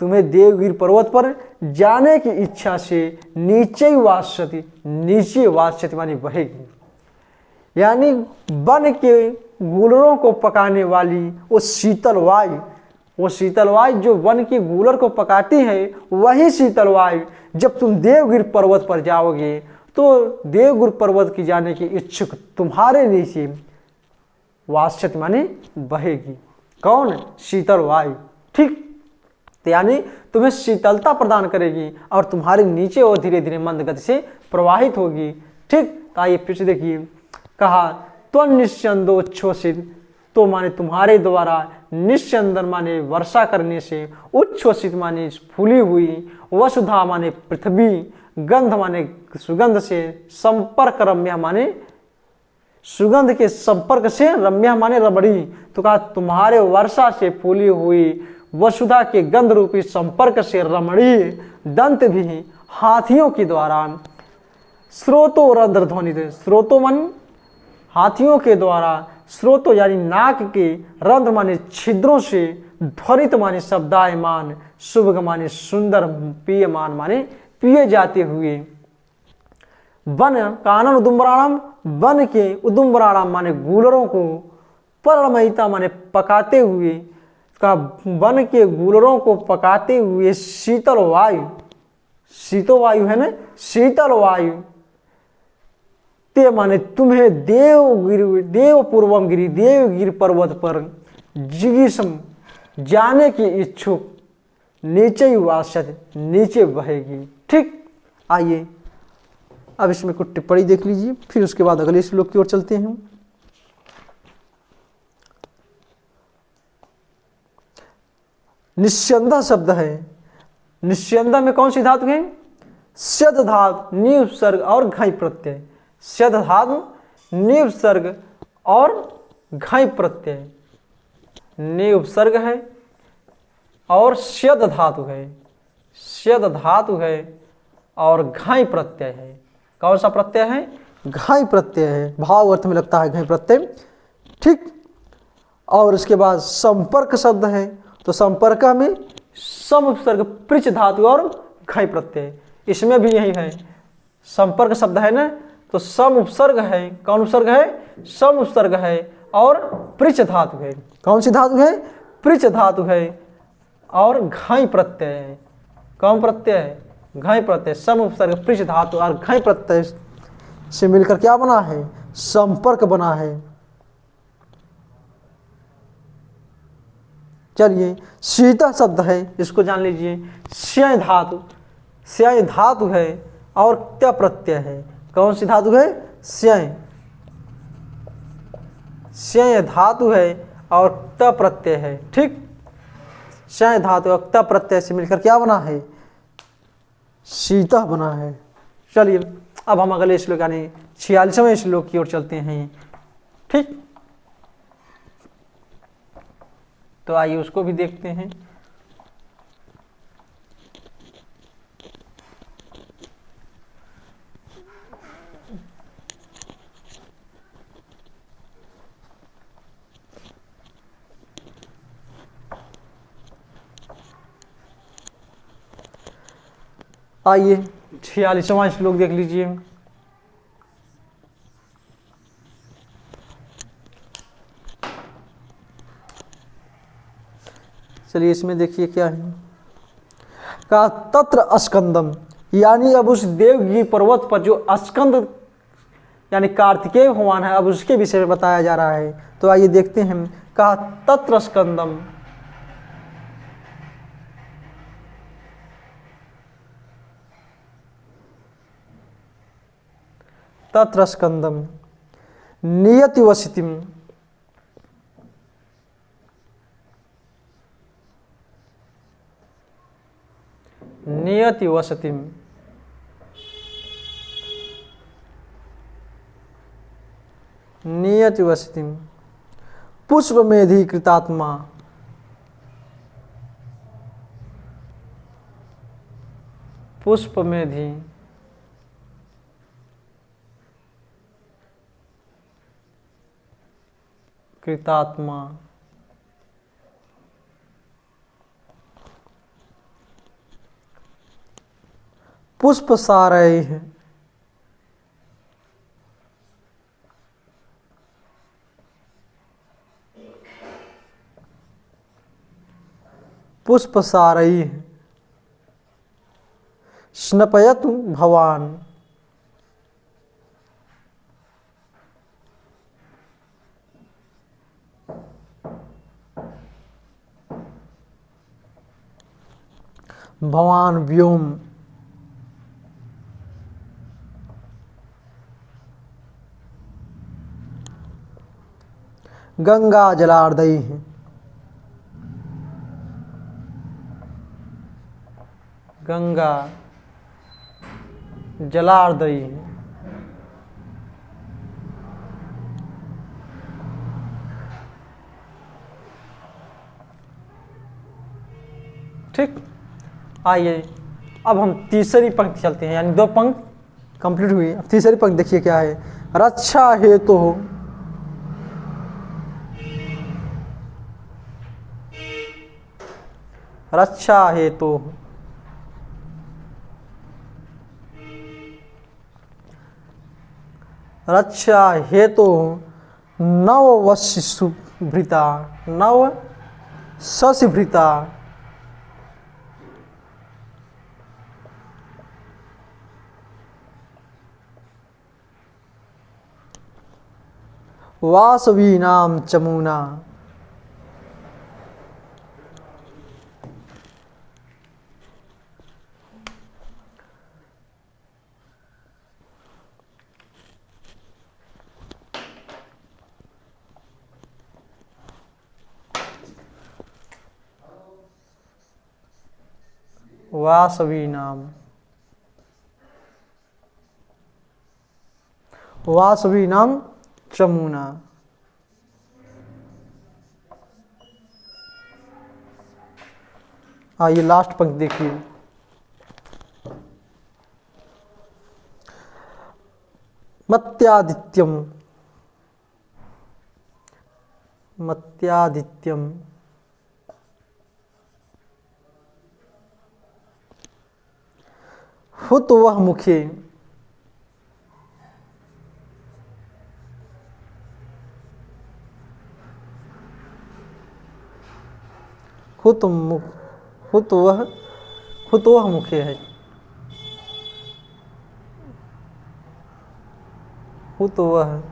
तुम्हें देवगिर पर्वत पर जाने की इच्छा से, नीचे वास्यति, नीचे वास्यति माने बहेगी, यानी वन के गूलरों को पकाने वाली वो शीतल वायु, वो शीतल वायु जो वन के गूलर को पकाती है, वही शीतल वायु जब तुम देवगिर पर्वत पर जाओगे तो देवगिर पर्वत की जाने की इच्छुक तुम्हारे नीचे वास्यति माने बहेगी। कौन? शीतल वायु। ठीक, तो यानी तुम्हें शीतलता प्रदान करेगी और तुम्हारे नीचे और धीरे धीरे मंद गति से प्रवाहित होगी। ठीक, तो आइए फिर से देखिए। कहा तो निश्चंदोच्छ्वसित, तो माने तुम्हारे द्वारा, निश्चंदन माने वर्षा करने से, उच्छ्वसित माने फूली हुई, वसुधा माने पृथ्वी, गंध माने सुगंध से, संपर्क रम्य माने सुगंध के संपर्क से, रम्य माने रबड़ी। तो कहा तुम्हारे वर्षा से फूली हुई वसुधा के गंध रूपी संपर्क से रमणी दंत भी हाथियों के द्वारा स्रोतो रंध्र ध्वनि दे। स्रोतो मन हाथियों के द्वारा, स्रोतो यानी नाक के, रंध्र माने छिद्रों से, ध्वनित माने शब्दायमान, शुभ माने सुंदर, पीयमान माने पिए जाते हुए। वन कानन उदुम्बराणम, वन के उदुम्बराणम माने गूलरों को, पर्णमयिता माने पकाते हुए, का वन के गूलरों को पकाते हुए शीतल वायु, शीतो वायु है ना, शीतल वायु, ते माने तुम्हें देव पूर्वम गिरी, देवगिरी पर्वत पर जिगीसम जाने की इच्छुक, नीचे ही वासत, नीचे बहेगी। ठीक, आइए अब इसमें कुछ टिप्पणी देख लीजिए, फिर उसके बाद अगले श्लोक की ओर चलते हैं। निस्यंदा शब्द है, निस्यंदा में कौन सी धातु है? स्यद धातु, नी उपसर्ग और घई प्रत्यय। स्यद धातु, नी उपसर्ग और घई प्रत्यय। नी उपसर्ग है और स्यद धातु है, स्यद धातु है और घई प्रत्यय है। कौन सा प्रत्यय है? घई प्रत्यय है, भाव अर्थ में लगता है घई प्रत्यय। ठीक, और उसके बाद संपर्क शब्द है, तो संपर्क में सम उपसर्ग पृच धातु और घई प्रत्यय। इसमें भी यही है, संपर्क शब्द है ना, तो सम उपसर्ग है। कौन उपसर्ग है? सम उपसर्ग है और पृच धातु है। कौन सी धातु है? पृच धातु है और घई प्रत्यय है। कौन प्रत्यय है? घई प्रत्यय। सम उपसर्ग पृच धातु और घई प्रत्यय से मिलकर क्या बना है? संपर्क बना है। चलिए, शीता शब्द है, इसको जान लीजिए। स्यय धातु, स्यय धातु है और त्य प्रत्यय है। कौन सी धातु है? स्यय, स्यय धातु है और त प्रत्यय है। ठीक, स्यय धातु और त प्रत्यय से मिलकर क्या बना है? शीता बना है। चलिए अब हम अगले श्लोक यानी 46वें श्लोक की ओर चलते हैं। ठीक, तो आइए उसको भी देखते हैं। आइए 46वां श्लोक देख लीजिए। चलिए इसमें देखिए क्या है। का तत्र स्कंदम, यानी अब उस देवगिरी पर्वत पर जो स्कंद यानी कार्तिकेय भगवान है, अब उसके विषय में बताया जा रहा है। तो आइए देखते हैं। कहा तत्र स्कंदम, तत्र स्कंदम नियति वसतिम, नियति वसतिम, नियति वसतिम पुष्पमेधि कृतात्मा, पुष्पमेधि कृतात्मा, पुष्प सारैः, पुष्प सारैः स्नपयतु भवान्, भवान व्योम, गंगा जलार्दैः, गंगा जलार्दयी। ठीक, आइए अब हम तीसरी पंक्ति चलते हैं, यानी 2 पंक्ति कंप्लीट हुई। अब तीसरी पंक्ति देखिए क्या है। रक्षा हेतु रक्षा हेतु रक्षा हेतु नववशिभृता नवशशिभृता वासवीनां चमूना। वासवीनां चमूना। आइए लास्ट पंक्ति देखिए। मत्यादित्यम हुतवह मुखे हुतवह मुखे है। हुतवह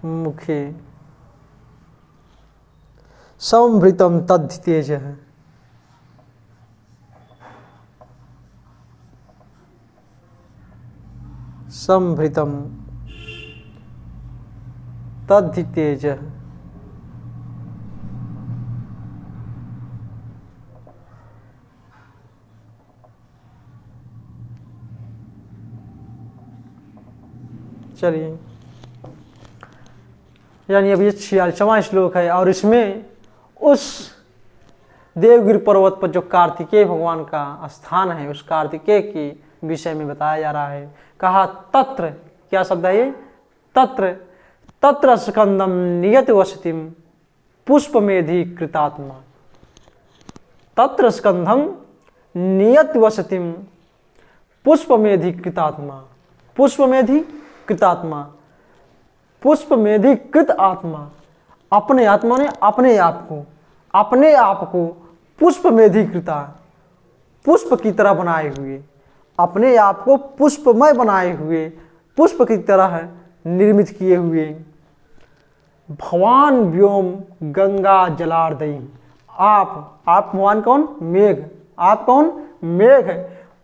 मुखे संभृतम तद्धितेज है। संभृतम तद्धितेज। चलिए, यानी अब ये 46वां श्लोक है और इसमें उस देवगिरी पर्वत पर जो कार्तिकेय भगवान का स्थान है, उस कार्तिकेय के विषय में बताया जा रहा है। कहा तत्र, क्या शब्द है ये? तत्र स्कंदम नियत वसतिम पुष्पमेधि कृतात्मा। तत्र स्कंधम नियत वसतिम पुष्पमेधि कृतात्मा। पुष्पमेधि कृतात्मा, पुष्पमेधि कृत आत्मा, अपने आत्मा ने अपने आप को पुष्पमेधि कृता, पुष्प की तरह बनाए हुए, अपने आप को पुष्पमय बनाए हुए, पुष्प की तरह निर्मित किए हुए। भवान व्योम गंगा जलार्दयी। आप भगवान कौन? मेघ। आप कौन? मेघ।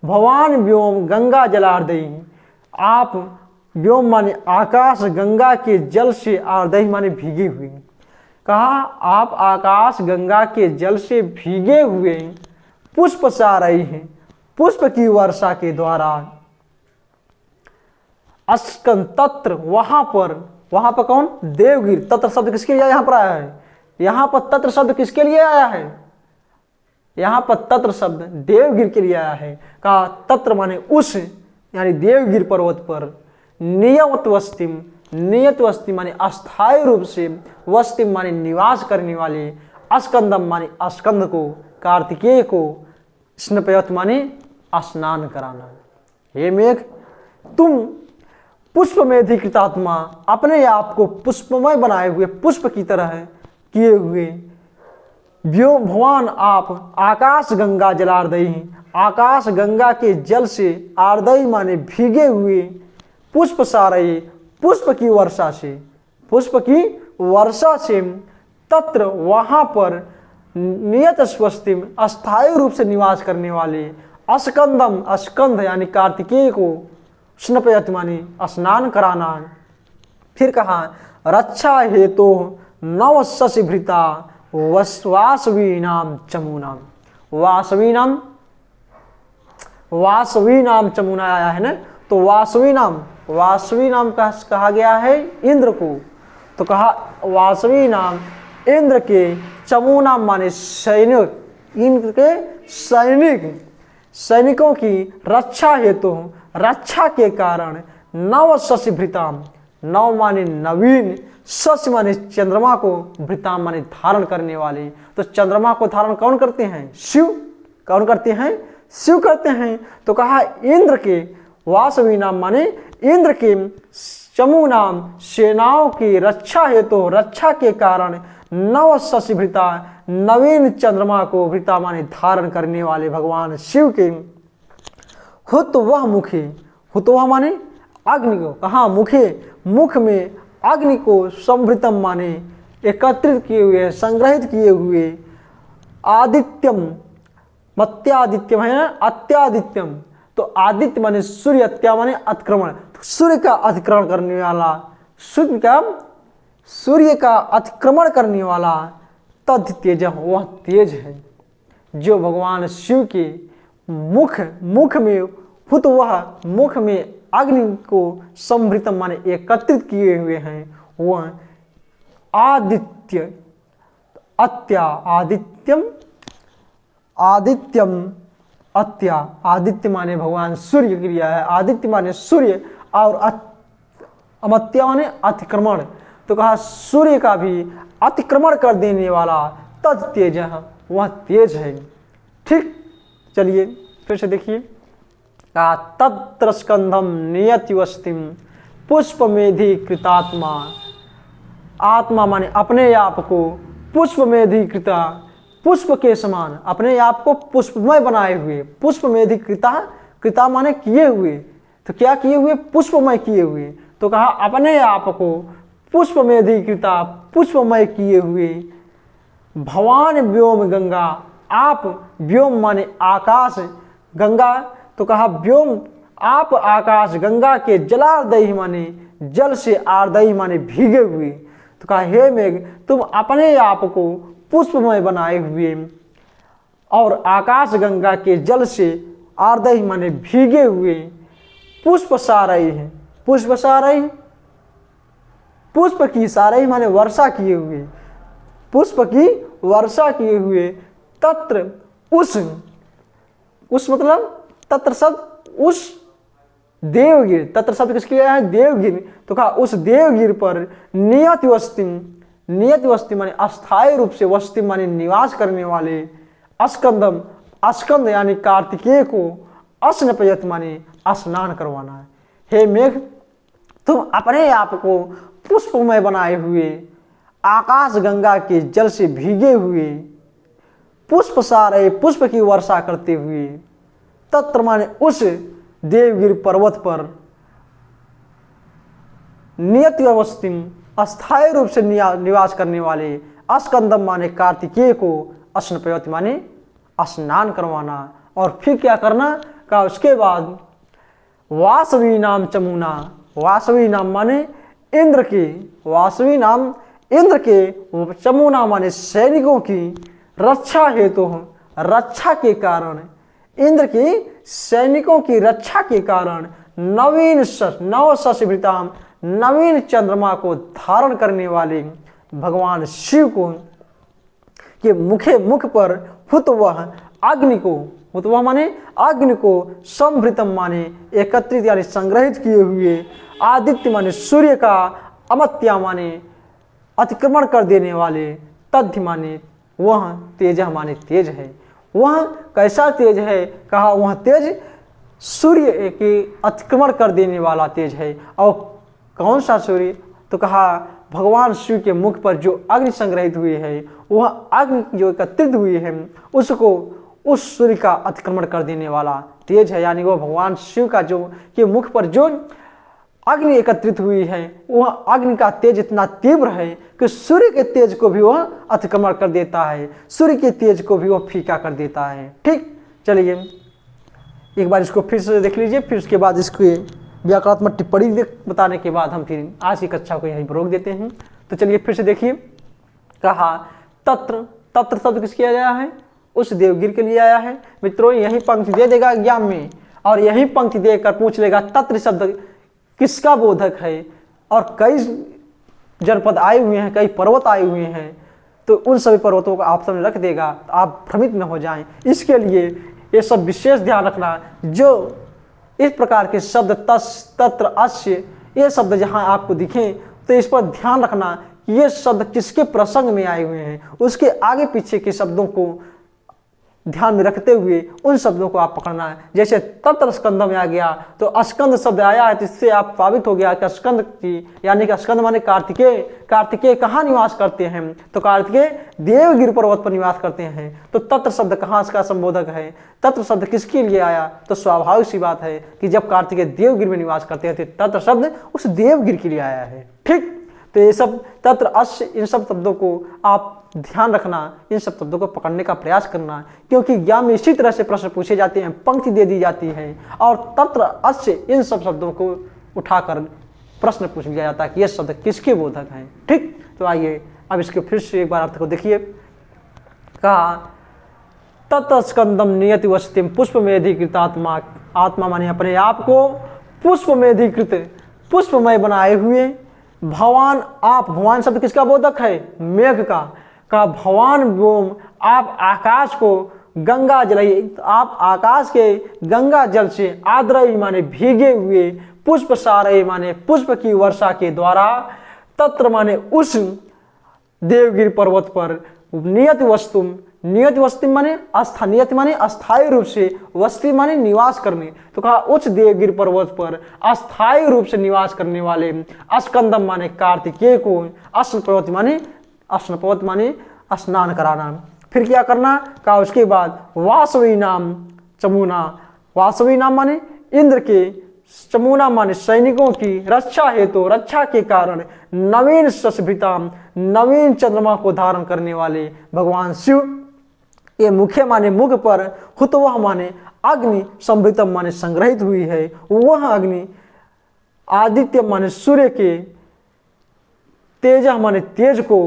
भवान व्योम गंगा जलार्दयी। आप व्योम माने आकाश, गंगा के जल से, आर्दयी माने भीगे हुए। कहा आप आकाश गंगा के जल से भीगे हुए पुष्प सा रही हैं, पुष्प की वर्षा के द्वारा। अस्कन तत्र, वहां पर कौन? देवगिर। तत्र शब्द किसके लिए यहाँ पर आया है? यहाँ पर तत्र शब्द किसके लिए आया है? यहाँ पर तत्र शब्द देवगिर के लिए आया है। कहा तत्र माने उस, यानी देवगिर पर्वत पर। नियत वस्ति माने अस्थायी रूप से, वस्ति माने निवास करने वाले, अस्कंदम माने अस्कंद को, कार्तिकेय को, स्नपयत माने स्नान कराना। हे मेघ, तुम पुष्पमेधि कृतात्मा, अपने आप को पुष्पमय बनाए हुए, पुष्प की तरह किए हुए। व्योम भगवान आप आकाश गंगा जलार्दयी, आकाश गंगा के जल से, आर्दयी माने भीगे हुए, पुष्प सारयी, पुष्प की वर्षा से, पुष्प की वर्षा से। तत्र, वहां पर, नियत स्वस्तिम, अस्थायी रूप से निवास करने वाले, अस्कंदम, अस्कंध यानी कार्तिकेय को, स्नपयत माने स्नान कराना। फिर कहा रक्षा हेतु नवशशिभृता वासवीनाम चमूनाम। वासवी नाम चमुना आया है ना, तो वासवी नाम कहा गया है इंद्र को। तो कहा वासवी नाम इंद्र के, चमुना माने सैनिक, इंद्र के सैनिकों की रक्षा हेतु, रक्षा के कारण नव शशि भृताम, नव माने नवीन, शशि माने चंद्रमा को, भृताम माने धारण करने वाले। तो चंद्रमा को धारण कौन करते हैं? शिव। कौन करते हैं? शिव करते हैं। तो कहा इंद्र के, वासवी नाम माने इंद्र के चमू नाम सेनाओं की रक्षा हेतु, रक्षा के कारण नव शशि भृता, नवीन चंद्रमा को, भृता माने धारण करने वाले भगवान शिव के हुत वह मुखे, हुत वह माने अग्नि को, कहा मुखे, मुख में अग्नि को संभृतम माने एकत्रित किए हुए, संग्रहित किए हुए, आदित्यम, मत्यादित्यम है ना, अत्यादित्यम। तो आदित्य माने सूर्य, अत्या माने अतिक्रमण, सूर्य का अतिक्रमण करने वाला, सूर्य का अतिक्रमण करने वाला, तद तेज, वह तेज है जो भगवान शिव के मुख में हुत, वह मुख में अग्नि को संभृतम माने एकत्रित किए हुए हैं, वह आदित्य, अत्या, आदित्यम अत्या, आदित्य माने भगवान सूर्य क्रिया है, आदित्य माने सूर्य, और अमत्या माने अतिक्रमण। तो कहा सूर्य का भी अतिक्रमण कर देने वाला तद तेज, वह तेज है। ठीक, चलिए फिर से देखिए, कहा तत्र स्कंधम नियतिवस्तिम पुष्पमेधि कृतात्मा, आत्मा माने अपने आप को पुष्पमेधि कृता, पुष्प के समान अपने आप को पुष्पमय बनाए हुए, पुष्पमेधि कृता, कृता माने किए हुए, तो क्या किए हुए? पुष्पमय किए हुए। तो कहा अपने आप को पुष्पमेधि कृता, पुष्पमय किए हुए, भवान व्योम गंगा, आप व्योम माने आकाश, गंगा, तो कहा व्योम आप आकाश, गंगा के जलार्दयी माने जल से, आर्दयी माने भीगे हुए। तो कहा हे मेघ, तुम अपने आप को पुष्पमय बनाए हुए और आकाश गंगा के जल से, आर्दयी माने भीगे हुए, पुष्प सारई है, पुष्प सारई, पुष्प की सारई माने वर्षा किए हुए, पुष्प की वर्षा किए हुए, तत्र उस मतलब तत्र शब्द उस देवगिर, तत्र शब्द किसके लिए है? देवगिर। तो कहा उस देवगिर पर नियत वस्ति, नियत वस्ति माने अस्थायी रूप से, वस्ति माने निवास करने वाले, अस्कंदम, अस्कंद यानी कार्तिकेय को, अस्नपयत माने स्नान करवाना है। हे मेघ, तुम अपने आप को पुष्पमय बनाए हुए, आकाश गंगा के जल से भीगे हुए, पुष्प सारे, पुष्प की वर्षा करते हुए, तत्र माने उस देवगिर पर्वत पर, नियत अवस्थिम अस्थायी रूप से निवास करने वाले, अस्कंदम माने कार्तिकेय को, अस्नपयति माने स्नान करवाना। और फिर क्या करना? कहा उसके बाद वासवी नाम चमुना, वासवी नाम माने इंद्र के, वासवी नाम इंद्र के, चमुना माने सैनिकों की रक्षा हेतु, रक्षा के कारण, इंद्र की सैनिकों की रक्षा के कारण, नवीन नव शशिभृताम, नवीन चंद्रमा को धारण करने वाले भगवान शिव को के मुख पर हुत वह अग्नि को, हुत वह माने अग्नि को, संभृतम माने एकत्रित यानी संग्रहित किए हुए, आदित्य माने सूर्य का, अमत्या माने अतिक्रमण कर देने वाले, तद्ध माने वह तेज माने तेज है। वह कैसा तेज है? कहा वह तेज सूर्य के अतिक्रमण कर देने वाला तेज है। और कौन सा सूर्य? तो कहा भगवान शिव के मुख पर जो अग्नि संग्रहित हुई है, वह अग्नि जो एकत्रित हुई है, उसको उस सूर्य का अतिक्रमण कर देने वाला तेज है। यानी वह भगवान शिव का जो के मुख पर जो अग्नि एकत्रित हुई है, वह अग्नि का तेज इतना तीव्र है कि सूर्य के तेज को भी वह अतिक्रमण कर देता है, सूर्य के तेज को भी वह फीका कर देता है। ठीक, चलिए एक बार इसको फिर से देख लीजिए, फिर उसके बाद इसके व्याकरणात्मक टिप्पणी बताने के बाद हम फिर आज की कक्षा को यहीं पर रोक देते हैं। तो चलिए फिर से देखिए, कहा तत्र, तत्र शब्द किस किया गया है? उस देवगिर के लिए आया है। मित्रों यही पंक्ति दे देगा एग्जाम में, और यही पंक्ति देकर पूछ लेगा तत्र शब्द किसका बोधक है। और कई जनपद आए हुए हैं, कई पर्वत आए हुए हैं, तो उन सभी पर्वतों को आप सामने रख देगा, तो आप भ्रमित न हो जाएं। इसके लिए ये सब विशेष ध्यान रखना, जो इस प्रकार के शब्द तस्, तत्र, अस्य, ये शब्द जहाँ आपको दिखें तो इस पर ध्यान रखना कि ये शब्द किसके प्रसंग में आए हुए हैं। उसके आगे पीछे के शब्दों को ध्यान में रखते हुए उन शब्दों को आप पकड़ना है। जैसे तत्र स्कंद में आ गया तो स्कंद शब्द आया है, तो इससे आप साबित हो गया कि स्कंद की, यानी कि स्कंद माने कार्तिकेय। कार्तिकेय कहाँ निवास करते हैं, तो कार्तिकेय देवगिरि पर्वत पर निवास करते हैं। तो तत्र शब्द कहाँ इसका संबोधक है, तत्र शब्द किसके लिए आया, तो स्वाभाविक सी बात है कि जब कार्तिकेय देवगिरि में निवास करते हैं तो तत्र शब्द उस देवगिरि के लिए आया है। ठीक, तो ये सब तत्र, अस्य, इन सब शब्दों को आप ध्यान रखना, इन सब शब्दों को पकड़ने का प्रयास करना, क्योंकि एग्जाम में इसी तरह से प्रश्न पूछे जाते हैं, पंक्ति दे दी जाती है और तत्र, अस्य, इन सब शब्दों को उठाकर प्रश्न पूछ लिया जाता है कि ये शब्द किसके बोधक हैं। ठीक, तो आइए अब इसके फिर से एक बार अर्थ को देखिए। कहा तत्स्कंदम नियति वसतिम पुष्प में अधिकृत आत्मा, आत्मा माने अपने आप को पुष्प में अधिकृत, पुष्पमय बनाए हुए भगवान आप। भगवान शब्द किसका बोधक है, मेघ का भगवान व्योम आप आकाश को गंगा जल, तो आप आकाश के गंगा जल से आद्रई माने भीगे हुए, पुष्प सारय माने पुष्प की वर्षा के द्वारा, तत्र माने उस देवगिरि पर्वत पर, नियत वस्तु, नियत वस्तु माने आस्था, नियत माने अस्थायी रूप से, वस्ती माने निवास करने, तो कहा उच्च देवगिरि पर्वत पर अस्थायी रूप से निवास करने वाले, स्कंदम माने कार्तिकेय को, अश्न पर्वत माने, अश्न पर्वत माने स्नान कराना। फिर क्या करना, कहा उसके बाद वासवी नाम चमुना, वासवी नाम माने इंद्र के, चमुना माने सैनिकों की रक्षा हेतु, रक्षा के कारण, नवीन शशभिताम, नवीन चंद्रमा को धारण करने वाले भगवान शिव। ये मुख्य माने मुख पर, हुतवह माने अग्नि, संभृतम माने संग्रहित हुई है, वह अग्नि, आदित्य माने सूर्य के, तेज माने तेज को,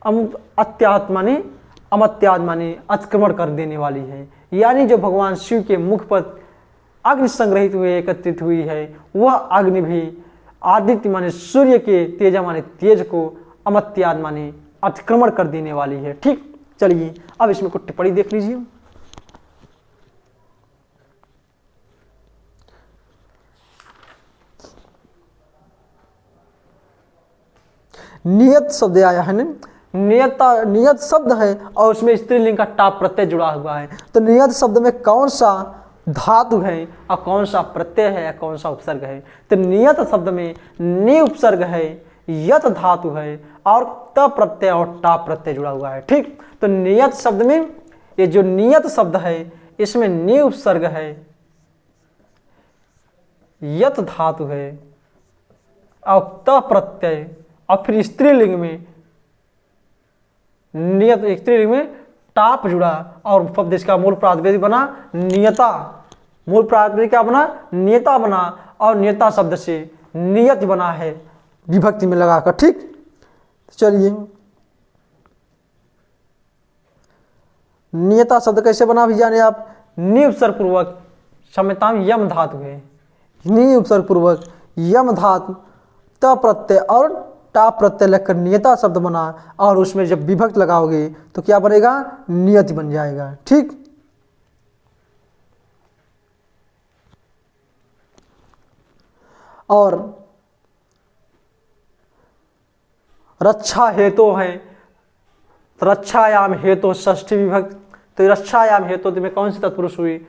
अत्यात्म माने अमत्याद माने अतिक्रमण कर देने वाली है। यानी जो भगवान शिव के मुख पर अग्नि संग्रहित हुए, एकत्रित हुई है, वह अग्नि भी आदित्य माने सूर्य के, तेज माने तेज को, अमत्याद माने अतिक्रमण कर देने वाली है। ठीक, चलिए अब इसमें कुछ टिप्पणी देख लीजिए। नियत शब्द आया है ना, नियता, नियत शब्द है और उसमें स्त्रीलिंग का टाप प्रत्यय जुड़ा हुआ है। तो नियत शब्द में कौन सा धातु है और कौन सा प्रत्यय है या कौन सा उपसर्ग है, तो नियत शब्द में नि उपसर्ग है, यत धातु है और त प्रत्यय और टाप प्रत्यय जुड़ा हुआ है। ठीक, तो नियत शब्द में ये जो नियत शब्द है इसमें नि उपसर्ग है, यत धातु है और त प्रत्यय, और फिर स्त्रीलिंग में नियत, स्त्रीलिंग में टाप जुड़ा और शब्द इसका मूल प्रातिपदिक बना नियता, मूल प्रातिपदिक क्या बना, नियता बना, और नियता शब्द से नियत बना है विभक्ति में लगाकर। ठीक, चलिए नियता शब्द कैसे बना भी जाने आप, नि उपसर्ग पूर्वक, क्षम्यतां यम धातु है, नि उपसर्ग पूर्वक यम धातु, त प्रत्यय और टाप प्रत्यय लगकर नियता शब्द बना, और उसमें जब विभक्त लगाओगे तो क्या बनेगा, नियति बन जाएगा। ठीक, और रक्षा हेतु है, रक्षायाम हेतु षष्ठी विभक्त, तो रक्षायाम हेतु में कौन सी तत्पुरुष हुई,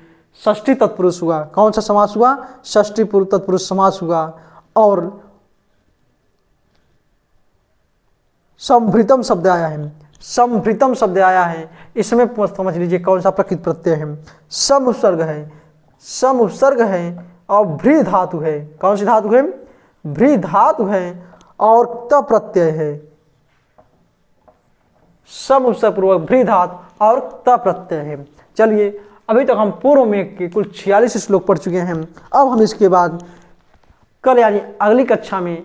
षष्ठी तत्पुरुष हुआ। कौन सा समास हुआ, षष्ठी पूर्व तत्पुरुष समास हुआ। और संभृतम शब्द आया है, संभृतम शब्द आया है, इसमें समझ लीजिए कौन सा प्रकृत प्रत्यय है, सम उपसर्ग है, सम उपसर्ग है और भ्री धातु है। कौन सी धातु है, भ्री धातु है और त प्रत्यय है, सम उपसर्ग पूर्वक भ्री धातु और त प्रत्यय है। चलिए अभी तक हम पूर्व में के कुल 46 श्लोक पढ़ चुके हैं। अब हम इसके बाद कल यानी अगली कक्षा में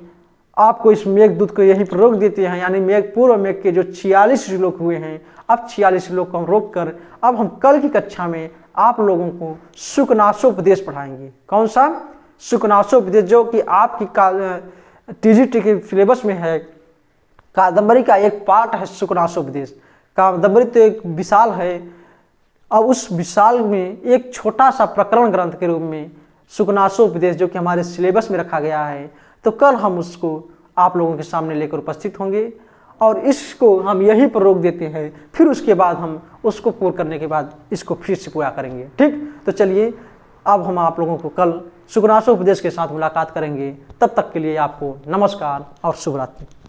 आपको इस मेघदूत को यही प्रयोग देते हैं, यानी मेघ पूर्व मेघ के जो 46 श्लोक हुए हैं अब 46 श्लोक को हम रोक कर अब हम कल की कक्षा में आप लोगों को सुकनासोपदेश पढ़ाएंगे। कौन सा? सुकनासोपदेश, जो कि आपकी टीजीटी के सिलेबस में है। कादंबरी का एक पार्ट है सुकनासोपदेश। कादंबरी तो एक विशाल है, अब उस विशाल में एक छोटा सा प्रकरण ग्रंथ के रूप में सुकनासोपदेश जो कि हमारे सिलेबस में रखा गया है, तो कल हम उसको आप लोगों के सामने लेकर उपस्थित होंगे और इसको हम यहीं पर रोक देते हैं। फिर उसके बाद हम उसको पूर्ण करने के बाद इसको फिर से पूरा करेंगे। ठीक, तो चलिए अब हम आप लोगों को कल सुकनासोपदेश के साथ मुलाकात करेंगे। तब तक के लिए आपको नमस्कार और शुभ रात्रि।